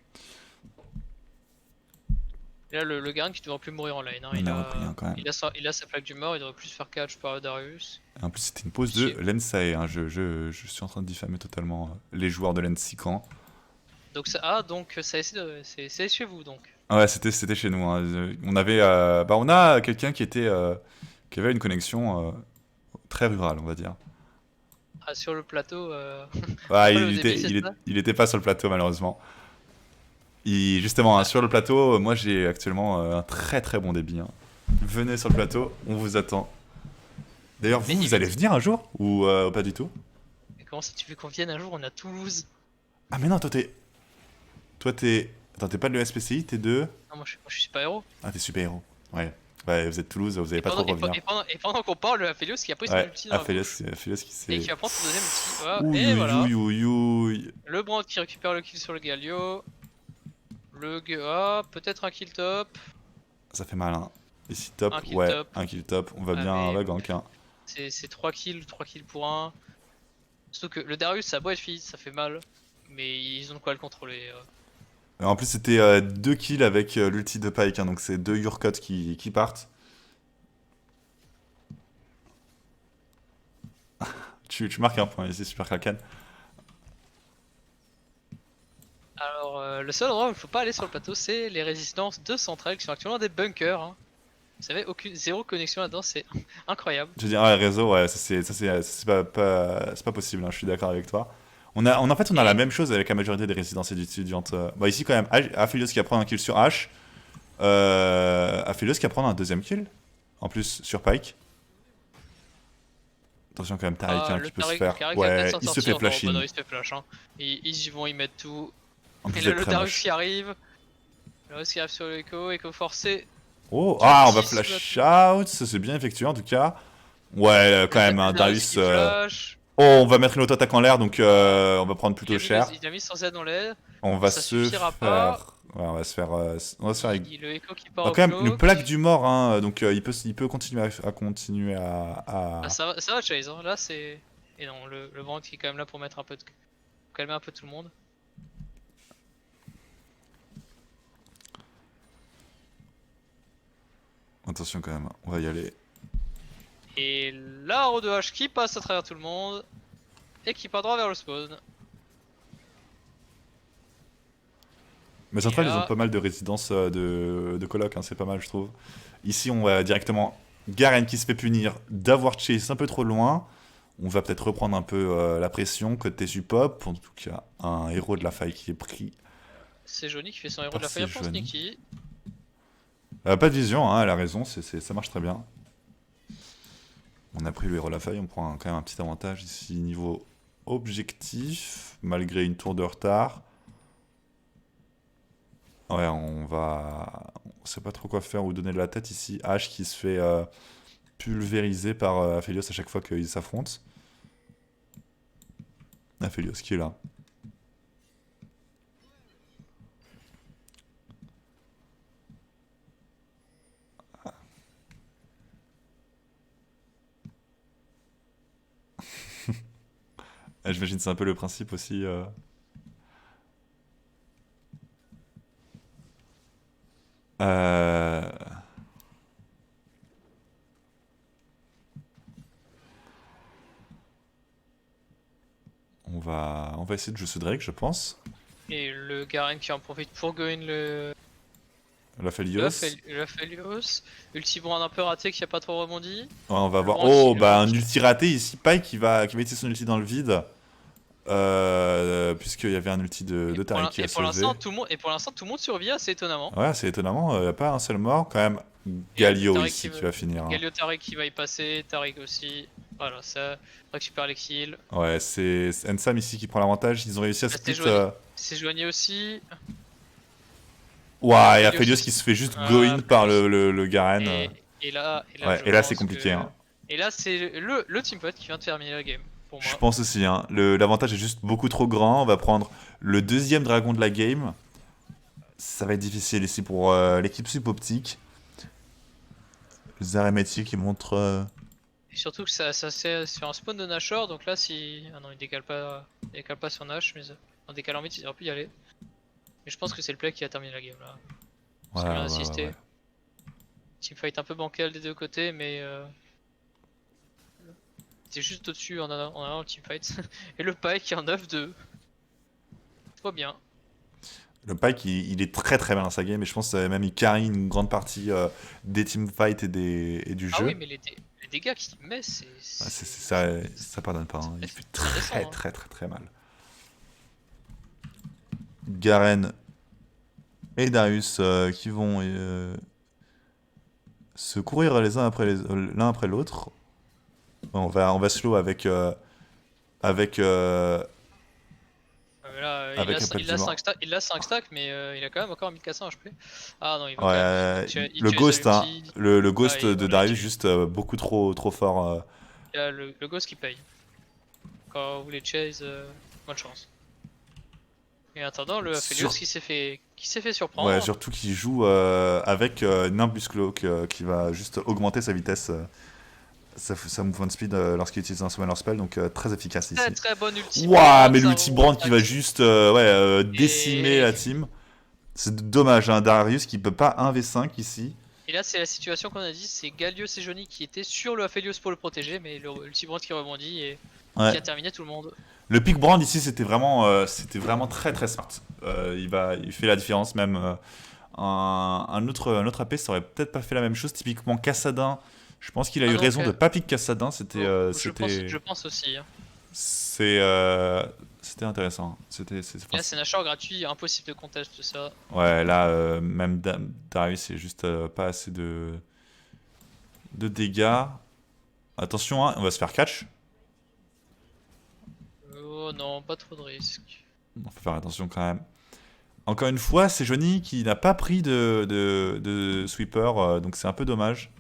Et là, le Garen qui devrait plus mourir en lane. Hein. On a repris hein, quand même. Il a sa plaque du mort, il devrait plus se faire catch par Darius. Et en plus, c'était une pause de l'Ensae. Hein. Je suis en train de diffamer totalement les joueurs de l'Ensican. Donc c'est chez vous donc. Ouais, c'était chez nous. Hein. On a quelqu'un qui avait une connexion très rurale, on va dire. Ah, sur le plateau, Ouais, pas le débit, c'est ça? il était pas sur le plateau malheureusement. Justement, hein, sur le plateau, moi j'ai actuellement un très très bon débit. Hein. Venez sur le plateau, on vous attend. D'ailleurs, vous allez venir un jour ou pas du tout? Mais comment ça, tu veux qu'on vienne un jour? On est à Toulouse. Ah mais non, toi t'es, attends, t'es pas de l'ESPCI, t'es de, Non, moi, je suis super héros. ah t'es super héros. Ouais, ouais, vous êtes Toulouse, vous allez pas trop revenir. Et pendant qu'on parle, le Aphelios qui a pris son Ouais, ulti dans la bouche. Aphelios qui Et s'est, qui va prendre son deuxième ulti. Voilà. ouïe Et ouïe voilà. ouïe ouïe ouïe. Le Brand qui récupère le kill sur le Galio. Ah, peut-être un kill top. Ça fait mal, hein. Ici top, Un kill ouais, top. un kill top, on va bien, on Mais va gank, hein. c'est 3 kills pour un. Surtout que le Darius, ça a beau être fit, ça fait mal. Mais ils ont de quoi le contrôler. En plus, c'était 2 kills avec l'ulti de Pyke, hein, donc c'est 2 Urkot qui partent. Tu marques un point ici, Super Kraken. Alors, le seul endroit où il faut pas aller sur le plateau, c'est les résistances de centrales qui sont actuellement des bunkers. Hein. Vous savez, zéro connexion là-dedans, c'est incroyable. Je veux dire, ouais, réseau, ouais, c'est c'est pas possible, hein, je suis d'accord avec toi. En fait, on a la même chose avec la majorité des résidences étudiantes. Bah, ici, quand même, Aphelios qui va prendre un kill sur H. Aphelios qui va prendre un deuxième kill. En plus, sur Pyke. Attention, quand même, Tariq hein, qui peut se faire. Tariq va Ouais, peut-être il s'en se fait sortir. flash Non, in. bah non, il se fait flash. Hein. Ils y vont y mettre tout. En Et plus là, d'être le très Darius moche. qui arrive. Le Darius qui arrive sur l'écho forcé. Oh, Du ah, on va 10 flash out, ça c'est bien effectué en tout cas. Ouais, quand même, Le hein, Darius Darius. qui flash. Oh, on va mettre une auto-attaque en l'air, donc on va prendre plutôt cher. Il a mis son Z dans l'air. On va Ça se suffira pas. faire. Ouais, on va se faire. On va se faire. Le écho qui part On a au quand même une cloak. plaque du mort, hein, donc il peut continuer à continuer Ah, ça va, Chase. Hein. Là, c'est. Et non, le Brand qui est quand même là pour mettre un peu de. Calmer un peu tout le monde. Attention quand même, on va y aller. Et là, O2H qui passe à travers tout le monde. Et qui part droit vers le spawn. Mais Central, là... ils ont pas mal de résidences de coloc, hein, c'est pas mal, je trouve. Ici, on va directement. Garen qui se fait punir d'avoir chase un peu trop loin. On va peut-être reprendre un peu la pression côté suppop. En tout cas, un héros de la faille qui est pris. C'est Johnny qui fait son héros de la faille pour Sneaky. Pas de vision, hein, elle a raison, ça marche très bien. On a pris le héros de la faille, on prend quand même un petit avantage ici niveau objectif, malgré une tour de retard. Ouais, on sait pas trop quoi faire ou donner de la tête ici. H qui se fait pulvériser par Aphelios à chaque fois qu'ils s'affrontent. Aphelios qui est là. J'imagine c'est un peu le principe aussi. On va essayer de jouer ce Drake, je pense. Et le Garen qui en profite pour go in le La Felios. Le Aphelios. Ultibrand un peu raté qui a pas trop rebondi. Ouais, on va voir. Le Oh, Brand bah un ulti raté ici. Pike qui va utiliser son ulti dans le vide. Puisqu'il y avait un ulti de Taric qui a et pour sauvé. l'instant, tout le monde survit assez étonnamment. Ouais, c'est étonnamment, il n'y a pas un seul mort. Quand même, Il y a Galio Taric ici qui va finir. Hein. Galio Taric qui va y passer, Taric aussi. Voilà, ça récupère les kills. Ouais, c'est Ensam ici qui prend l'avantage. Ils ont réussi à split. C'est Joigné aussi. Ouah, et Aphelios Aphelios qui aussi. se fait juste Ah, go-in par Aphelios. le Garen. Et là, Ouais, je et là c'est pense compliqué. que... Hein. Et là, c'est le teamfight qui vient de terminer la game, pour Je moi. pense aussi. Hein. L'avantage est juste beaucoup trop grand. On va prendre le deuxième dragon de la game. Ça va être difficile ici pour l'équipe suboptique. Zaremetti qui montre. Et surtout que ça c'est sur un spawn de Nashor, donc là si... Ah non, il décale pas sur Nash, mais en décalant vite, il aurait pu y aller. Mais je pense que c'est le play qui a terminé la game là. Ouais, Parce qu'il vient ouais, d'assister. ouais. Teamfight un peu bancal des deux côtés, mais c'est juste au-dessus en allant le teamfight. Et le Pike qui est en 9-2. Trop bien. Le Pike, il est très très bien dans sa game et je pense que même il carry une grande partie des teamfights et du Ah jeu. oui, mais les dégâts qu'il met, Ouais, ça pardonne pas. Hein. Il fait c'est récent, très hein. très très très mal. Garen et Darius qui vont se courir les uns après l'un après l'autre. On va slow avec Mais là, avec Appel du Mort. il a 5 stacks, mais il a quand même encore 1400 HP. Ah non, il va Ouais, quand même. Il le chase ghost, hein, l'ulti. le Ah, ghost et de voilà, Darius juste beaucoup trop fort. il y a le ghost qui paye. Quand vous voulez chase, bonne chance. Et en attendant, le Aphelios qui s'est fait Ouais, surprendre. surtout qu'il joue avec Nimbus Cloak qui va juste augmenter sa vitesse, sa movement speed lorsqu'il utilise un Summoner Spell, donc très efficace Très ici. très bon ulti Waouh, brand, mais ça l'ulti Brand qui va remonte juste décimer et... la team. C'est dommage, hein, Darius qui peut pas 1v5 ici. et là c'est la situation qu'on a dit, c'est Galio et Johnny qui étaient sur le Aphelios pour le protéger, mais le ulti brand qui rebondit et qui Ouais. a terminé tout le monde. Le pick Brand ici, c'était vraiment très très smart. Il fait la différence même. Un autre AP, ça aurait peut-être pas fait la même chose. Typiquement Cassadin, je pense qu'il a Ah eu non, raison de pas pick Cassadin. je pense aussi. Hein. C'est, euh, c'était intéressant. Et là c'est Nashor gratuit, impossible de conteste ça. Ouais, là, même Darius, c'est juste pas assez de dégâts. Attention, hein, on va se faire catch. Oh non, pas trop de risques. On faut faire attention quand même. Encore une fois, c'est Johnny qui n'a pas pris de sweeper, donc c'est un peu dommage.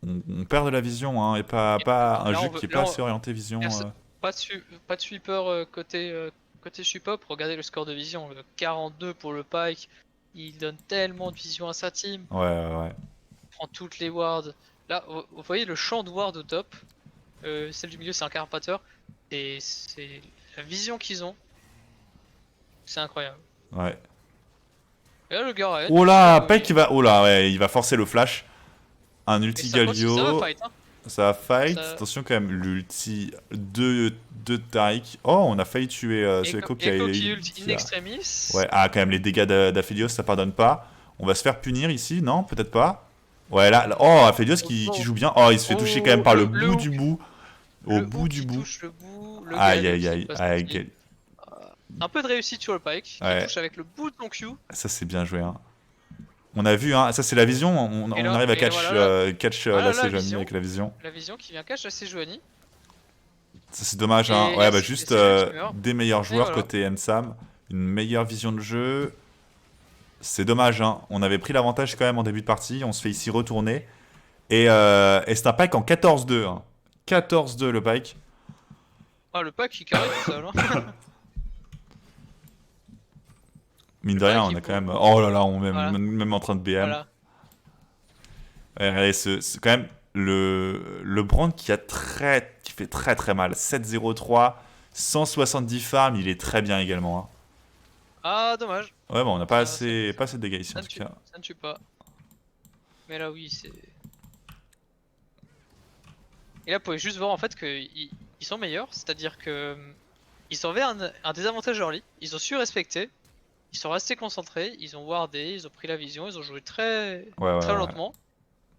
On perd de la vision, hein, et pas un Là, jeu on veut, qui est là, pas assez orienté vision. pas de sweeper côté Supop. Regardez le score de vision, 42 pour le Pike. Il donne tellement de vision à sa team. Ouais, ouais. Il prend toutes les wards. Là, vous voyez le champ de ward au top. Celle du milieu, c'est un carapateur. Et c'est la vision qu'ils ont. C'est incroyable. Ouais. Et là, le Garen. Oh là, Pike qui va. Oh là, ouais, il va forcer le flash. Un Et ulti ça continue, ça va Galio. fight. Hein. Ça va fight. Ça- Attention quand même, l'ulti de Taric. Oh, on a failli tuer Sueko qui a Echo eu. qui ult in extremis. Ouais, ah, quand même, les dégâts d'Aphelios, ça pardonne pas. On va se faire punir ici, non? Peut-être pas. Ouais, là, oh, Aphelios qui joue bien. Oh, il se fait toucher quand même par le bout hook. du bout. Au bout du qui bout. touche le bout. Le Aïe, Garen aïe, qui aïe, passe aïe, aussi. aïe. Un peu de réussite sur le Pike, Ouais. qui touche avec le bout de mon Q. Ça, c'est bien joué, hein. On a vu, hein, ça c'est la vision, on Et là, arrive à et catch, voilà, la la Sejuani vision. avec la vision. La vision qui vient cache à Sejuani. Ça c'est dommage, hein. Et Ouais, bah c'est juste lui qui meurt. des meilleurs joueurs voilà. côté Ensam, une meilleure vision de jeu. C'est dommage, hein. On avait pris l'avantage quand même en début de partie, on se fait ici retourner. Et c'est un pack en 14-2, hein. 14-2 le pack. Ah, le Pike qui carré tout seul. Hein. Mine de Le rien, pack, on il a quand faut- même. Oh là là, on est Voilà. même en train de BM. Voilà. Ouais, regardez, c'est quand même le Brand qui fait très très mal. 7-0-3, 170 farms, il est très bien également. Hein. Ah, dommage. Ouais, bon, on n'a pas Ça- assez de dégâts ici en Ça ne tout tue, cas. ça ne tue pas. Mais là, oui, c'est. Et là, vous pouvez juste voir en fait qu'ils sont meilleurs, c'est-à-dire que ils avaient un désavantage early, ils ont su respecter, Ils sont restés concentrés, ils ont wardé, ils ont pris la vision, ils ont joué très, Ouais, ouais, très ouais. lentement.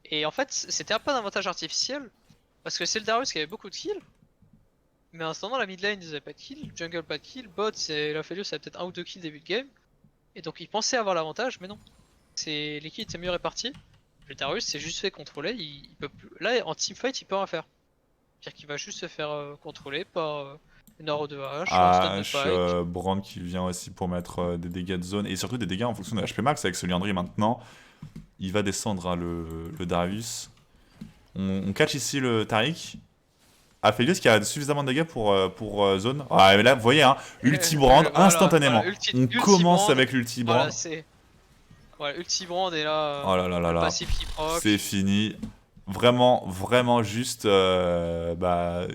Et en fait, c'était un peu un avantage artificiel. Parce que c'est le Darius qui avait beaucoup de kills. Mais en ce temps, la mid lane, ils avaient pas de kills, jungle pas de kills, bot, c'est la Felios avait peut-être un ou deux kills début de game. Et donc ils pensaient avoir l'avantage, mais non. Les kills étaient mieux répartis. Le Darius s'est juste fait contrôler, il peut plus... Là, en teamfight, il peut rien faire. C'est-à-dire qu'il va juste se faire contrôler par une arrow de hache, un stun de H, Pike. Brand qui vient aussi pour mettre des dégâts de zone et surtout des dégâts en fonction de HP max avec ce Liandry maintenant. Il va descendre hein, le Darius. On catch ici le Taric. Aphelios qui a suffisamment de dégâts pour zone. Ah, mais là, vous voyez, hein, ulti brand Voilà, instantanément. On ulti commence brand. avec l'ulti Voilà, brand. c'est. Voilà, ulti brand et là, Oh là là là le là. passif qui C'est proc. fini. Vraiment, vraiment juste une Et là,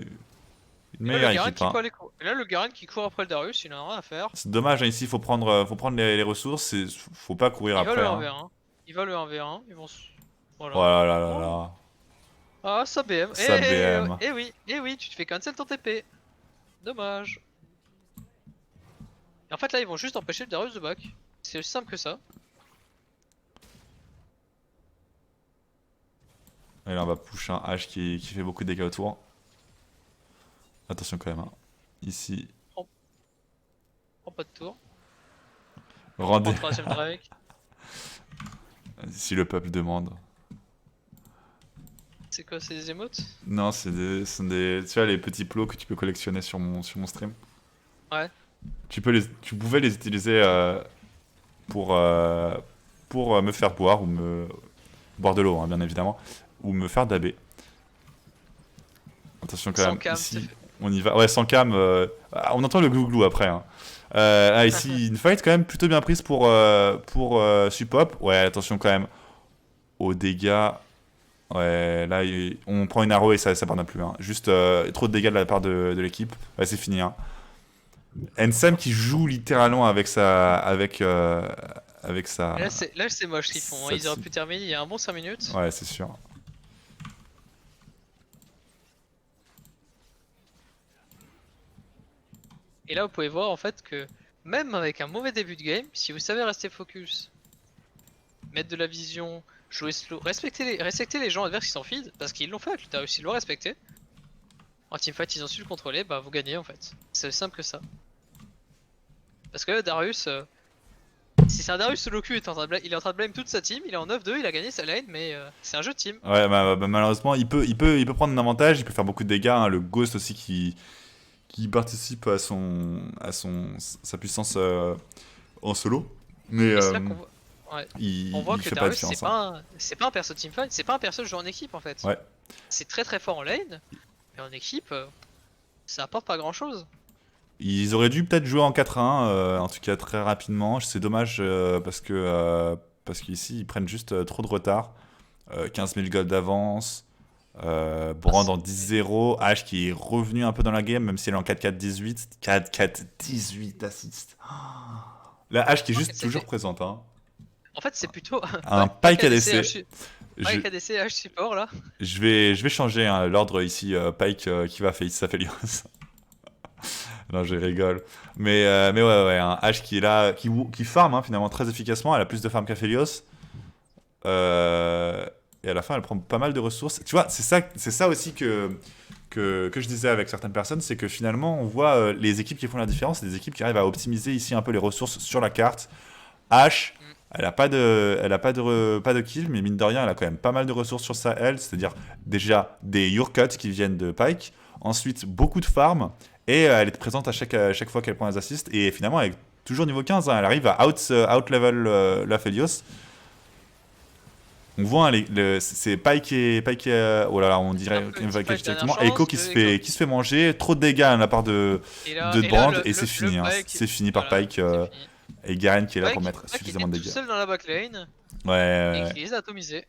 le meilleure Garen équipe. qui Hein. peut aller Et là, le Garen qui court après le Darius, il en a rien à faire. C'est dommage, hein, ici, faut prendre les ressources. Faut pas courir Il va après. le Hein. 1v1. Il va le 1v1. Oh Voilà. là là là Oh. là. Ah, ça BM. Ça BM. Oui, tu te fais cancel ton TP. Dommage. Et en fait, là, ils vont juste empêcher le Darius de back. C'est aussi simple que ça. Et là, on va push un H qui fait beaucoup de dégâts autour. Attention quand même. Hein. Ici, Prends pas de tour. rendez. Prends le troisième Drake. Si le peuple demande. C'est quoi, c'est des émotes? Non, ce sont des. Tu vois, les petits plots que tu peux collectionner sur mon stream. Ouais. Tu pouvais les utiliser pour, euh, pour me faire boire ou me. Boire de l'eau, hein, bien évidemment. Ou me faire daber. Attention quand Sans même. cam, Ici, on y va. Ouais, sans cam. On entend le glou-glou après. Hein. Ici, une fight quand même plutôt bien prise pour Supop. Ouais, attention quand même aux dégâts. Ouais, là, on prend une arrow et ça pardonne plus. Hein. Juste trop de dégâts de la part de l'équipe. Ouais, c'est fini. Hein. Ensem qui joue littéralement avec sa. Là, c'est moche ce qu'ils font. Ils auraient pu terminer il y a un bon 5 minutes. Ouais, c'est sûr. Et là, vous pouvez voir en fait que même avec un mauvais début de game, si vous savez rester focus, mettre de la vision, jouer slow, respecter les gens adverses qui s'en feed, parce qu'ils l'ont fait avec le Darius, ils l'ont respecté. En teamfight, ils ont su le contrôler, bah vous gagnez en fait. C'est aussi simple que ça. Parce que là, Darius, si c'est un Darius solo queue, il est en train de blame toute sa team, il est en 9-2, il a gagné sa lane, mais c'est un jeu de team. Ouais, malheureusement, il peut prendre un avantage, il peut faire beaucoup de dégâts. Hein. Le Ghost aussi qui participe sa puissance en solo. Mais Et c'est là qu'on voit. Ouais. On voit il que fait pas la Darius, différence. Hein. c'est pas un perso teamfight, c'est pas un perso joué en équipe en fait. Ouais. C'est très très fort en lane, mais en équipe, ça apporte pas grand chose. Ils auraient dû peut-être jouer en 4-1, en tout cas très rapidement. C'est dommage parce qu'ici ils prennent juste trop de retard. 15 000 gold d'avance. Brand en 10-0. H qui est revenu un peu dans la game, même si elle est en 4-4-18. 4-4-18 assists. La H qui est juste toujours présente. Hein. En fait, c'est plutôt Un Pike ADC. Pike ADC H support là. Je vais changer hein, l'ordre ici. Pike qui va face Aphelios. Non, je rigole. Mais ouais, un H qui est là, qui farm hein, finalement très efficacement. Elle a plus de farm qu'Aphelios. Et à la fin, elle prend pas mal de ressources. Tu vois, c'est ça aussi que je disais avec certaines personnes, c'est que finalement, on voit les équipes qui font la différence, c'est des équipes qui arrivent à optimiser ici un peu les ressources sur la carte. H, elle a pas de kill, mais mine de rien, elle a quand même pas mal de ressources sur sa L, c'est-à-dire déjà des Urcut qui viennent de Pike, ensuite beaucoup de farm, et elle est présente à chaque fois qu'elle prend les assists, et finalement, elle est toujours niveau 15, hein, elle arrive à out-level la Felios. On voit, hein, c'est Pike oh là là, on dirait qu'il va catch directement. Echo qui se fait manger, trop de dégâts de la part de Brand, et c'est fini. Hein. C'est fini par Pike. Et Garen qui est là pour mettre suffisamment de dégâts. Qui est tout seul dans la backline. Ouais. Et qui les a atomisés.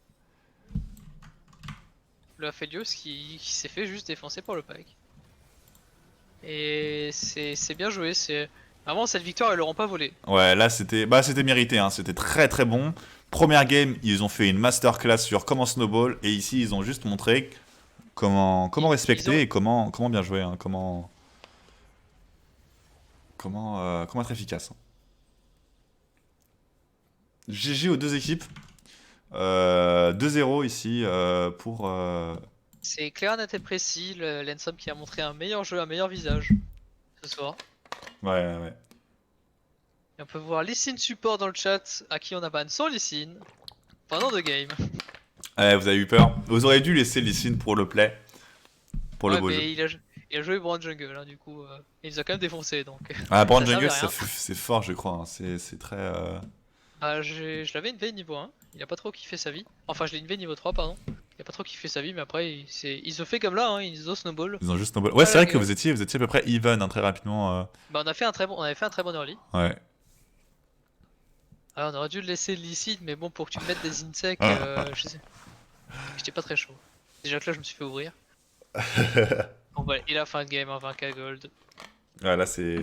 Le Aphelios qui s'est fait juste défoncer par le Pike. Et c'est bien joué. Vraiment, cette victoire, ils l'auront pas volée. Ouais, là c'était mérité. Hein. C'était très très bon. Première game, ils ont fait une masterclass sur comment snowball, et ici ils ont juste montré comment respecter et comment bien jouer, hein, comment être efficace. GG aux deux équipes. 2-0 ici pour... C'est clair, net et précis, l'Ensum qui a montré un meilleur jeu, un meilleur visage ce soir. Ouais. Et on peut voir Lysine support dans le chat, à qui on a ban sans Lysine pendant 2 games. Ouais, vous avez eu peur. Vous auriez dû laisser Lysine pour le play. Pour le Ouais, beau mais jeu. il a joué Brand Jungle, hein, du coup, il nous a quand même défoncé donc. Ah, Brand ça servait Jungle, à rien. c'est fort, je crois. Hein. C'est très... Ah, je l'avais une V niveau 1, il a pas trop kiffé sa vie. Enfin, je l'ai une V niveau 3, pardon. Il a pas trop kiffé sa vie, mais après, il se fait comme là, hein, il se snowball. Ils ont juste snowball. Ouais, Ah, c'est vrai la que gueule. vous étiez à peu près even, hein, très rapidement. Bah, on avait fait un très bon early. Ouais. Ah, on aurait dû le laisser licite, mais bon, pour que tu me mettes des insects, je sais. J'étais pas très chaud. Déjà que là, je me suis fait ouvrir. Bon, bah, il a fin de game, hein, 20k gold. Ouais, là, c'est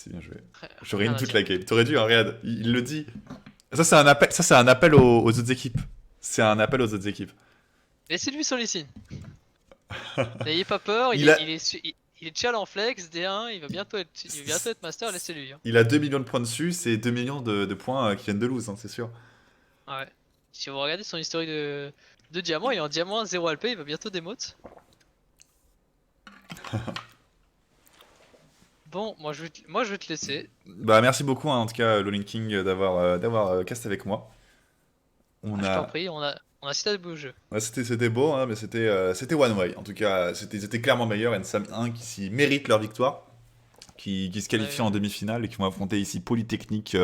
bien joué. J'aurais Rien une à toute dire. la game. T'aurais dû, hein, regarde, il le dit. Ça, c'est un appel aux autres équipes. C'est un appel aux autres équipes. Laissez-lui son Lee. N'ayez pas peur, Il a- il est chill en flex, D1, il va bientôt être master, laissez-lui. Hein. Il a 2 millions de points dessus, c'est 2 millions de points qui viennent de lose, hein, c'est sûr. Ouais. Si vous regardez son historique de diamant, il est en diamant 0 LP, il va bientôt démote. Bon, moi je vais te laisser. Bah, merci beaucoup, hein, en tout cas, Lolin King, d'avoir cast avec moi. On Ah, je t'en a... prie, on a cité de beaux jeux. Ouais, c'était beau, hein, mais c'était one way. En tout cas, c'était clairement meilleur. Ensam 1 qui s'y méritent leur victoire, qui se qualifient Ouais. en demi-finale et qui vont affronter ici Polytechnique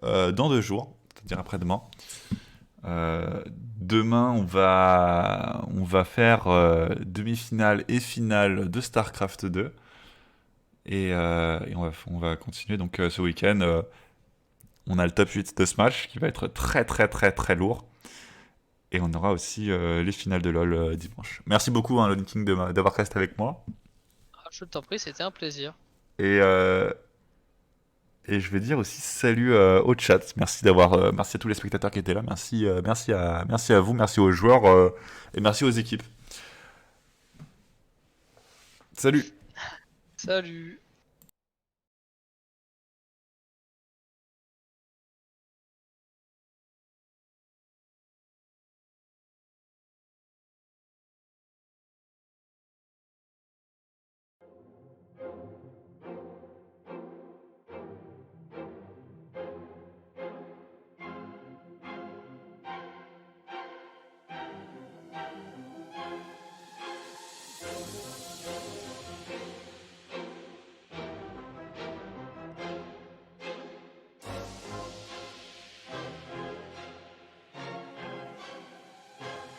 dans 2 jours, c'est-à-dire après-demain. Demain, on va faire demi-finale et finale de StarCraft 2. Et on va continuer. Donc ce week-end, on a le top 8 de ce match qui va être très très très très lourd. Et on aura aussi les finales de LoL dimanche. Merci beaucoup, hein, Lone King, d'avoir resté avec moi. Ah, je t'en prie, c'était un plaisir. Et, et je vais dire aussi salut au chat. Merci à tous les spectateurs qui étaient là. Merci à vous, merci aux joueurs et merci aux équipes. Salut. Salut.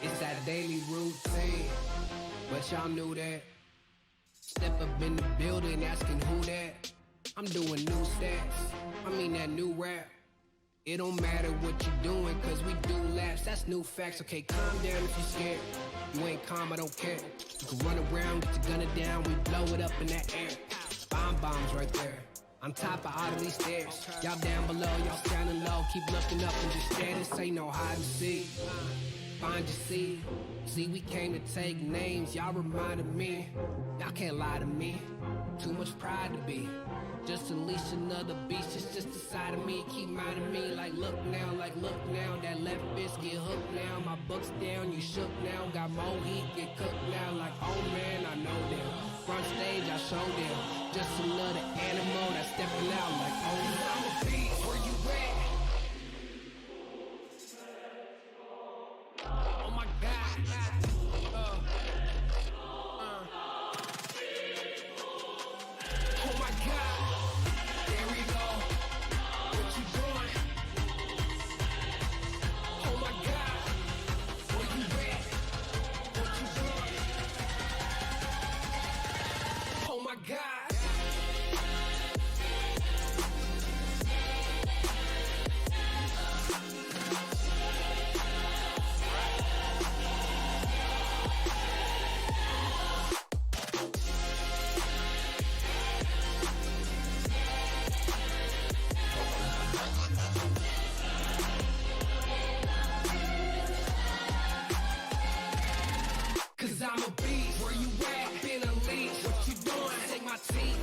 It's that daily routine, but y'all knew that. Step up in the building asking who that. I'm doing new stats, I mean that new rap. It don't matter what you're doing, cause we do laps, that's new facts. Okay, calm down if you're scared. You ain't calm, I don't care. You can run around, get your gun down, we blow it up in that air. Bombs right there. On top of all of these stairs. Y'all down below, y'all standing low. Keep looking up and just stare. This ain't no hide and seek. Find your seat. See, we came to take names. Y'all reminded me. Y'all can't lie to me. Too much pride to be. Just unleash another beast. It's just the side of me. Keep minding me. Like look now. That left fist get hooked now. My buck's down. You shook now. Got more heat. Get cooked now. Like oh man, I know them. Front stage, I show them. Just another animal that's stepping out. Like oh man. Where you at? Oh my God. Oh my God. There we go. What you doing? Oh my God. Where you at? What you doing? Oh my God. Cause I'm a beast. Where you at? Been a leash. What you doing? Take my team.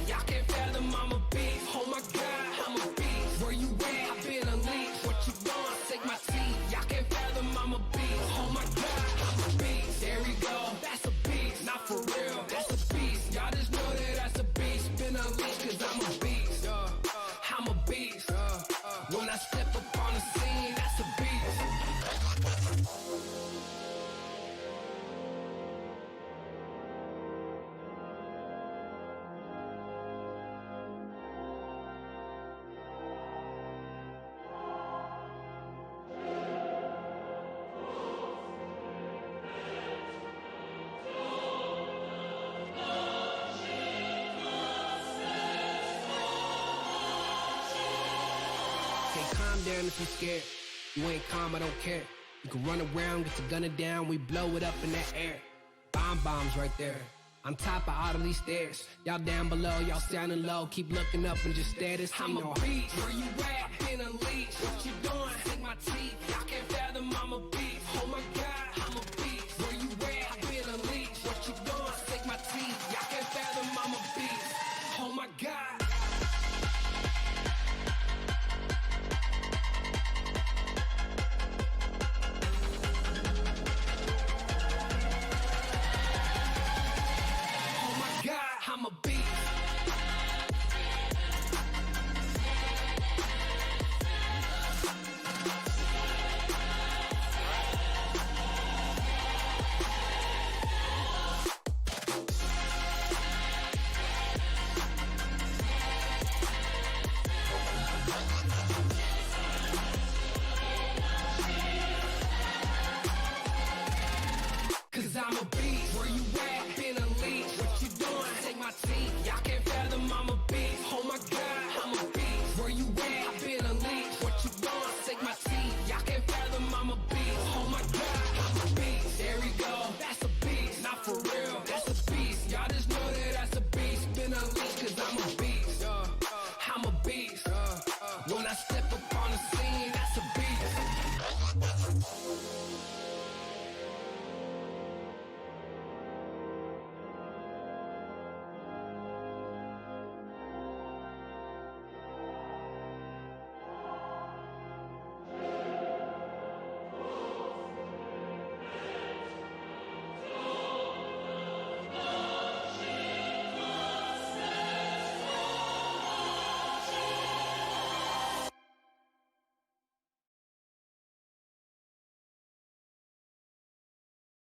calm down if you're scared. You ain't calm, I don't care. You can run around, get your gunner down, we blow it up in the air. Bombs right there. On top of all of these stairs. Y'all down below, y'all sounding low. Keep looking up and just stare this. I'm a beast. Where you at? Been unleashed. What you doing? Sink my teeth. Y'all can't fathom I'm a beast. Oh my God, I'm a beast. Where you at? Been unleashed. What you doing? Sink my teeth. Y'all can't fathom I'm a beast. Oh my God. I'm a beast. Cause I'm a beast. Where you at? Been unleashed. What you doing? Take my teeth. Y'all can't